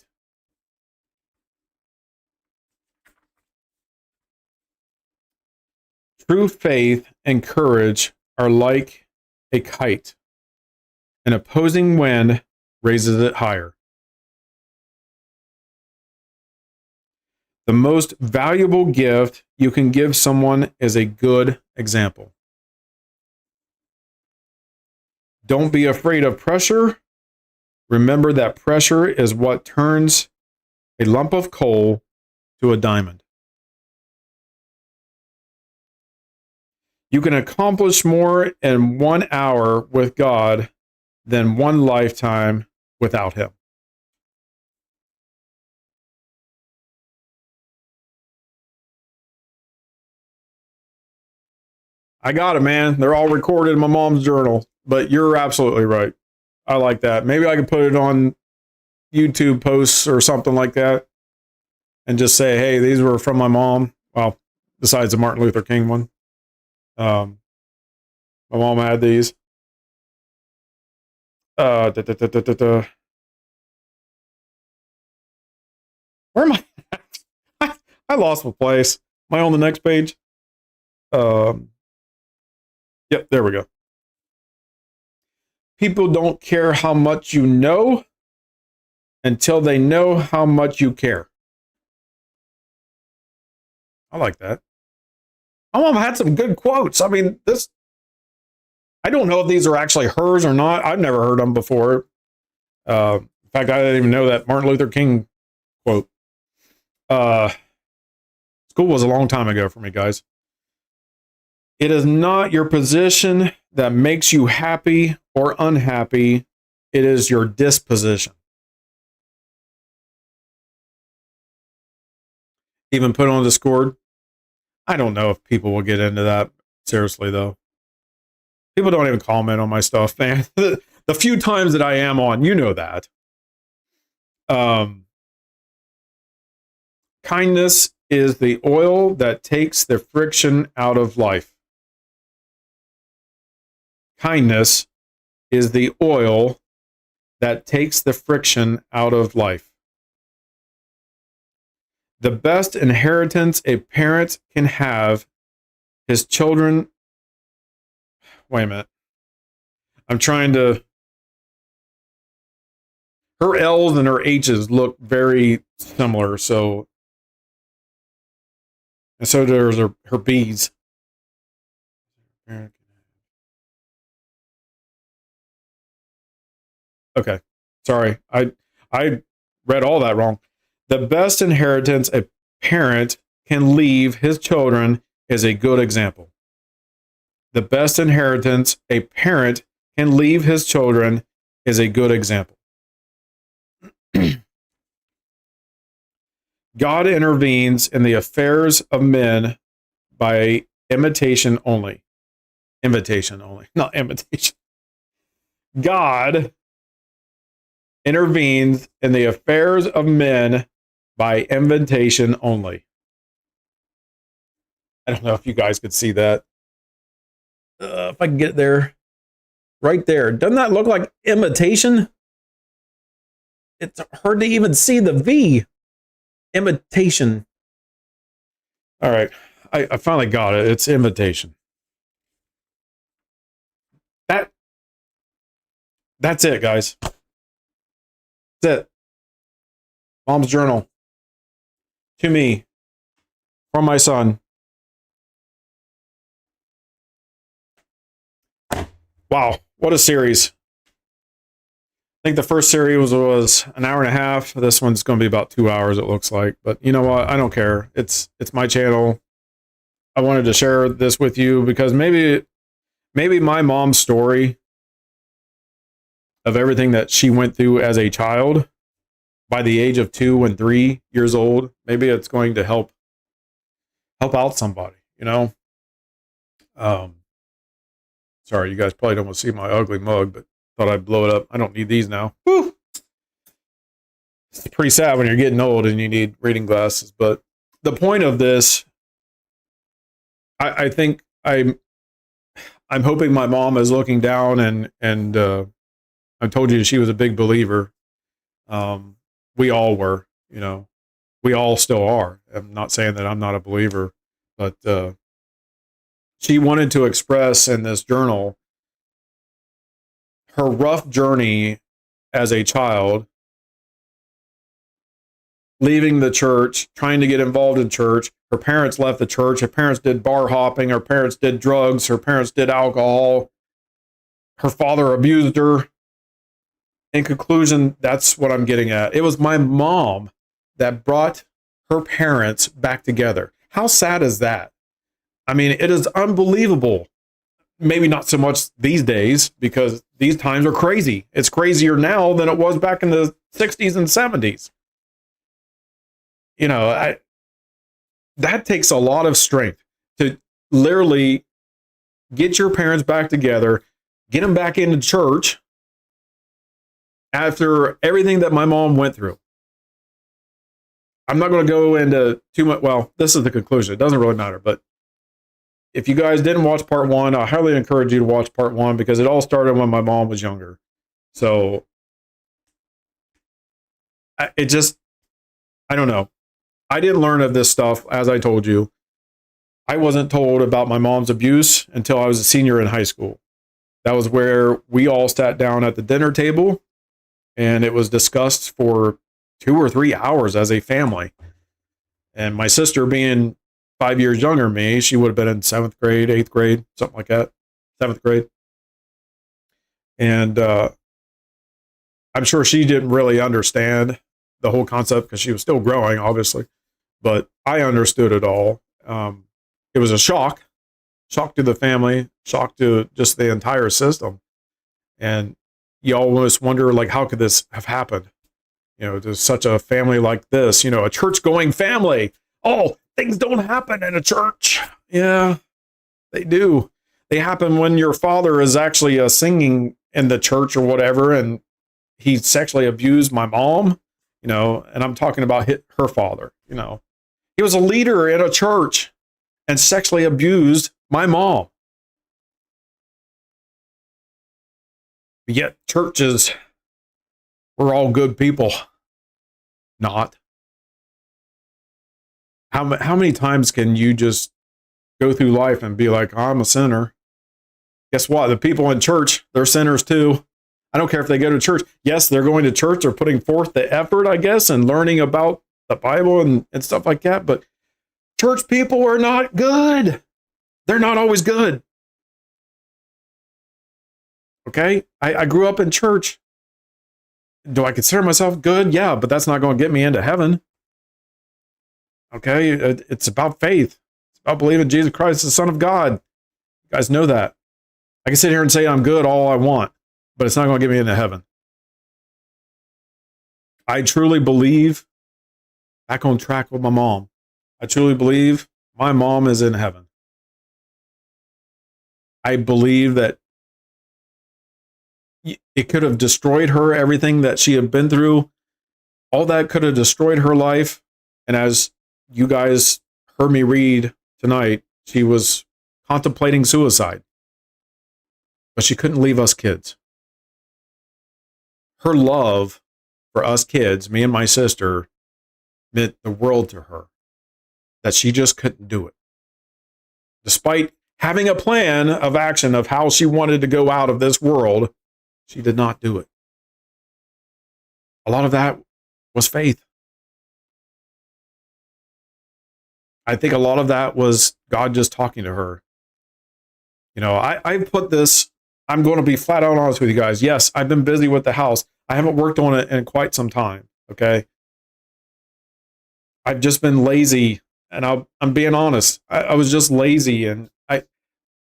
True faith and courage are like a kite. An opposing wind raises it higher. The most valuable gift you can give someone is a good example. Don't be afraid of pressure. Remember that pressure is what turns a lump of coal to a diamond. You can accomplish more in 1 hour with God than 1 lifetime without him. I got it, man. They're all recorded in my mom's journal, but you're absolutely right. I like that. Maybe I could put it on YouTube posts or something like that and just say, hey, these were from my mom. Well, besides the Martin Luther King one. My mom had these. Where am I? I lost my place. Am I on the next page? Yep, there we go. People don't care how much you know until they know how much you care. I like that. My mom had some good quotes. I mean, I don't know if these are actually hers or not. I've never heard them before. In fact, I didn't even know that Martin Luther King quote. School was a long time ago for me, guys. It is not your position that makes you happy or unhappy. It is your disposition. Even put on Discord. I don't know if people will get into that. Seriously, though. People don't even comment on my stuff, man. The few times that I am on, you know that. Kindness is the oil that takes the friction out of life. Kindness is the oil that takes the friction out of life. The best inheritance a parent can have his children. Wait a minute. I'm trying to. Her L's and her H's look very similar, so. And so does her B's. Okay. Sorry. I read all that wrong. The best inheritance a parent can leave his children is a good example. The best inheritance a parent can leave his children is a good example. God intervenes in the affairs of men by imitation only. Invitation only, not imitation. God intervenes in the affairs of men by invitation only. I don't know if you guys could see that. If I can get there. Right there. Doesn't that look like imitation? It's hard to even see the V. Imitation. All right. I finally got it. It's invitation. That's it, guys. That's it. Mom's journal. To me. From my son. Wow. What a series. I think the first series was an hour and a half. This one's going to be about 2 hours, it looks like. But you know what? I don't care. It's my channel. I wanted to share this with you because maybe my mom's story of everything that she went through as a child by the age of 2 and 3 years old, maybe it's going to help out somebody, you know? Sorry, you guys probably don't want to see my ugly mug, but thought I'd blow it up. I don't need these now. Whew. It's pretty sad when you're getting old and you need reading glasses. But the point of this, I think I'm hoping my mom is looking down and I told you she was a big believer. We all were, you know, we all still are. I'm not saying that I'm not a believer, but she wanted to express in this journal her rough journey as a child, leaving the church, trying to get involved in church. Her parents left the church. Her parents did bar hopping. Her parents did drugs. Her parents did alcohol. Her father abused her. In conclusion, that's what I'm getting at. It was my mom that brought her parents back together. How sad is that? I mean, it is unbelievable. Maybe not so much these days because these times are crazy. It's crazier now than it was back in the 60s and 70s. You know, that takes a lot of strength to literally get your parents back together, get them back into church after everything that my mom went through. I'm not going to go into too much. Well, this is the conclusion. It doesn't really matter, but if you guys didn't watch part 1, I highly encourage you to watch part 1 because it all started when my mom was younger. So I don't know. I didn't learn of this stuff, as I told you, I wasn't told about my mom's abuse until I was a senior in high school. That was where we all sat down at the dinner table and it was discussed for 2 or 3 hours as a family. And my sister, being 5 years younger than me, she would have been in 7th grade, 8th grade, something like that, 7th grade. And I'm sure she didn't really understand the whole concept because she was still growing, obviously. But I understood it all. It was a shock to the family, shock to just the entire system. And you almost wonder, like, how could this have happened? To such a family like this, a church-going family. Oh, things don't happen in a church. Yeah, they do. They happen when your father is actually singing in the church or whatever, and he sexually abused my mom, and I'm talking about her father. He was a leader in a church and sexually abused my mom. But yet churches, we're all good people. Not. How many times can you just go through life and be like, I'm a sinner? Guess what? The people in church, they're sinners too. I don't care if they go to church. Yes, they're going to church. They're putting forth the effort, I guess, and learning about the Bible and stuff like that. But church people are not good. They're not always good. Okay? I grew up in church. Do I consider myself good? Yeah, but that's not going to get me into heaven. Okay? It's about faith. It's about believing Jesus Christ is the Son of God. You guys know that. I can sit here and say I'm good all I want, but it's not going to get me into heaven. I truly believe, back on track with my mom, I truly believe my mom is in heaven. I believe that it could have destroyed her, everything that she had been through. All that could have destroyed her life. And as you guys heard me read tonight, she was contemplating suicide. But she couldn't leave us kids. Her love for us kids, me and my sister, meant the world to her. That she just couldn't do it. Despite having a plan of action of how she wanted to go out of this world, she did not do it. A lot of that was faith. I think a lot of that was God just talking to her. I put this, I'm going to be flat out honest with you guys. Yes, I've been busy with the house. I haven't worked on it in quite some time, okay? I've just been lazy, and I'm being honest. I was just lazy, and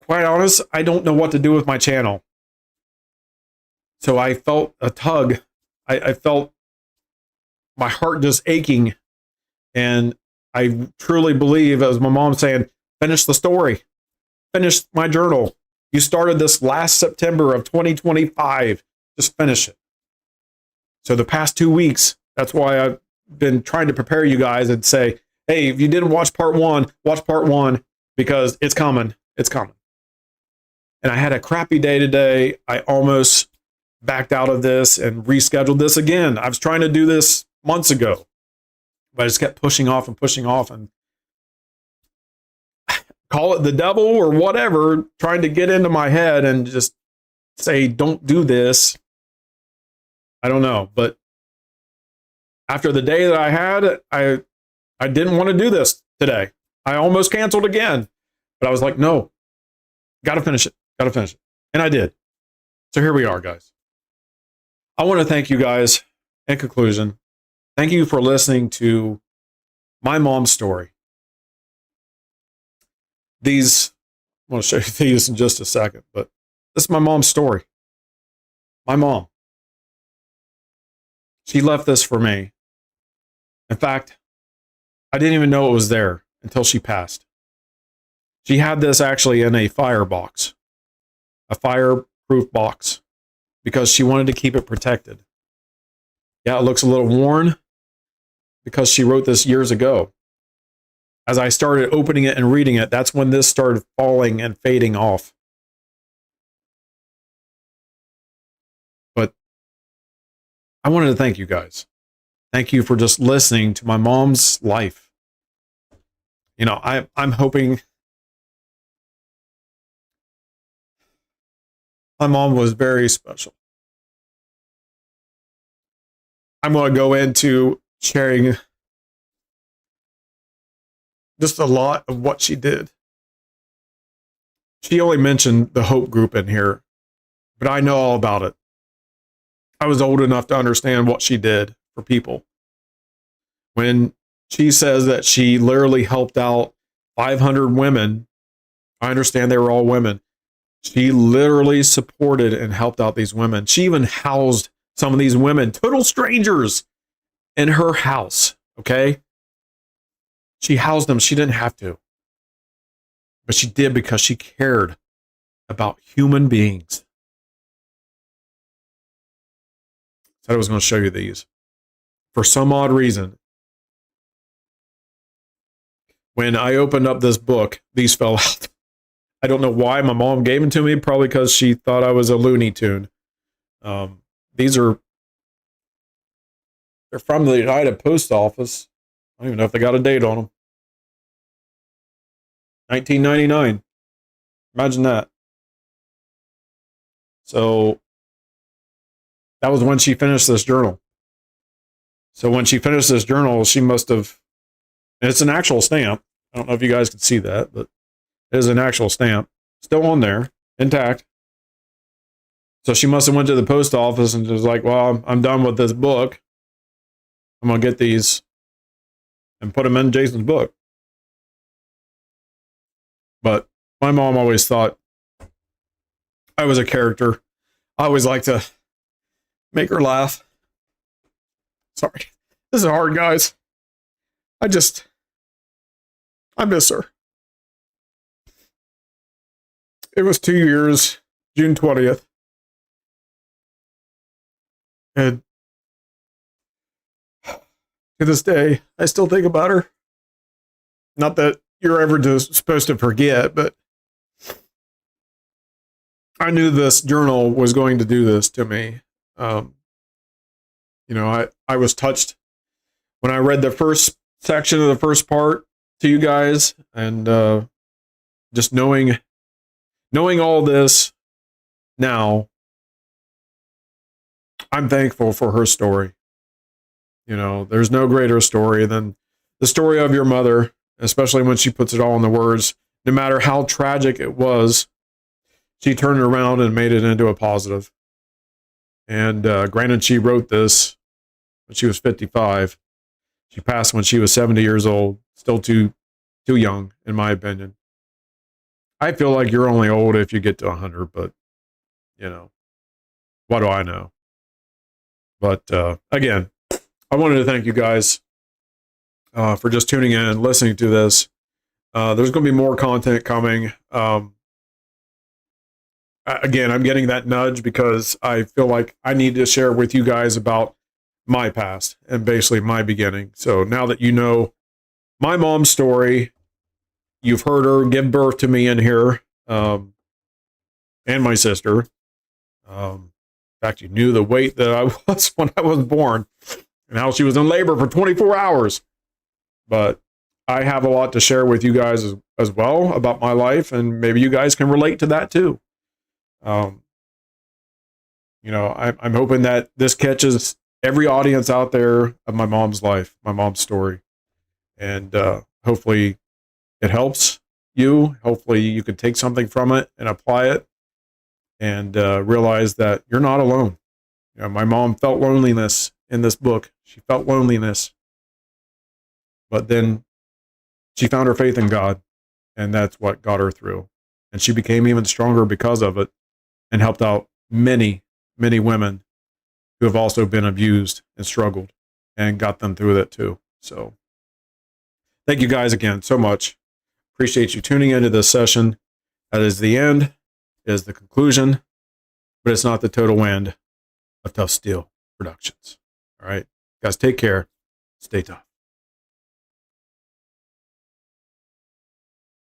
quite honest, I don't know what to do with my channel. So I felt a tug. I felt my heart just aching. And I truly believe, as my mom saying, finish the story. Finish my journal. You started this last September of 2025. Just finish it. So the past 2 weeks, that's why I've been trying to prepare you guys and say, hey, if you didn't watch part one, watch part one, because it's coming. It's coming. And I had a crappy day today. I almost backed out of this and rescheduled this again. I was trying to do this months ago, but I just kept pushing off and call it the devil or whatever, trying to get into my head and just say, don't do this. I don't know. But after the day that I had, I didn't want to do this today. I almost canceled again, but I was like, no, got to finish it. And I did. So here we are, guys. I want to thank you guys. In conclusion, thank you for listening to my mom's story. I'm going to show you these in just a second, but this is my mom's story. My mom. She left this for me. In fact, I didn't even know it was there until she passed. She had this actually in a fireproof box, because she wanted to keep it protected. Yeah, it looks a little worn because she wrote this years ago. As I started opening it and reading it, that's when this started falling and fading off. But I wanted to thank you guys. Thank you for just listening to my mom's life. I'm hoping My mom was very special. I'm going to go into sharing just a lot of what she did. She only mentioned the Hope Group in here, but I know all about it. I was old enough to understand what she did for people. When she says that she literally helped out 500 women, I understand they were all women. She literally supported and helped out these women. She even housed some of these women, total strangers, in her house, okay? She housed them. She didn't have to. But she did because she cared about human beings. I was going to show you these. For some odd reason, when I opened up this book, these fell out. I don't know why. My mom gave them to me, probably because she thought I was a Looney Tune. These are, they're from the United Post Office. I don't even know if they got a date on them. 1999. Imagine that. So that was when she finished this journal. So when she finished this journal, she must have, and it's an actual stamp. I don't know if you guys can see that, but it is an actual stamp. Still on there, intact. So she must have went to the post office and was like, well, I'm done with this book. I'm going to get these and put them in Jason's book. But my mom always thought I was a character. I always like to make her laugh. Sorry. This is hard, guys. I miss her. It was 2 years, June 20th. And to this day, I still think about her. Not that you're ever supposed to forget, but I knew this journal was going to do this to me. I was touched when I read the first section of the first part to you guys, and just knowing all this now, I'm thankful for her story. There's no greater story than the story of your mother, especially when she puts it all in the words. No matter how tragic it was, she turned it around and made it into a positive. And granted, she wrote this when she was 55. She passed when she was 70 years old. Still too young, in my opinion. I feel like you're only old if you get to 100, but, what do I know? But again, I wanted to thank you guys for just tuning in and listening to this. There's going to be more content coming. Again, I'm getting that nudge because I feel like I need to share with you guys about my past and basically my beginning. So now that you know my mom's story, you've heard her give birth to me in here, and my sister. In fact, you knew the weight that I was when I was born and how she was in labor for 24 hours. But I have a lot to share with you guys as well about my life, and maybe you guys can relate to that too. I'm hoping that this catches every audience out there of my mom's life, my mom's story. And hopefully it helps you. Hopefully you can take something from it and apply it and realize that you're not alone. My mom felt loneliness in this book. She felt loneliness. But then she found her faith in God, and that's what got her through. And she became even stronger because of it and helped out many, many women who have also been abused and struggled and got them through that too. So thank you guys again so much. Appreciate you tuning into this session. That is the end, is the conclusion, but it's not the total end of Tough Steel Productions. All right, guys, take care. Stay tough.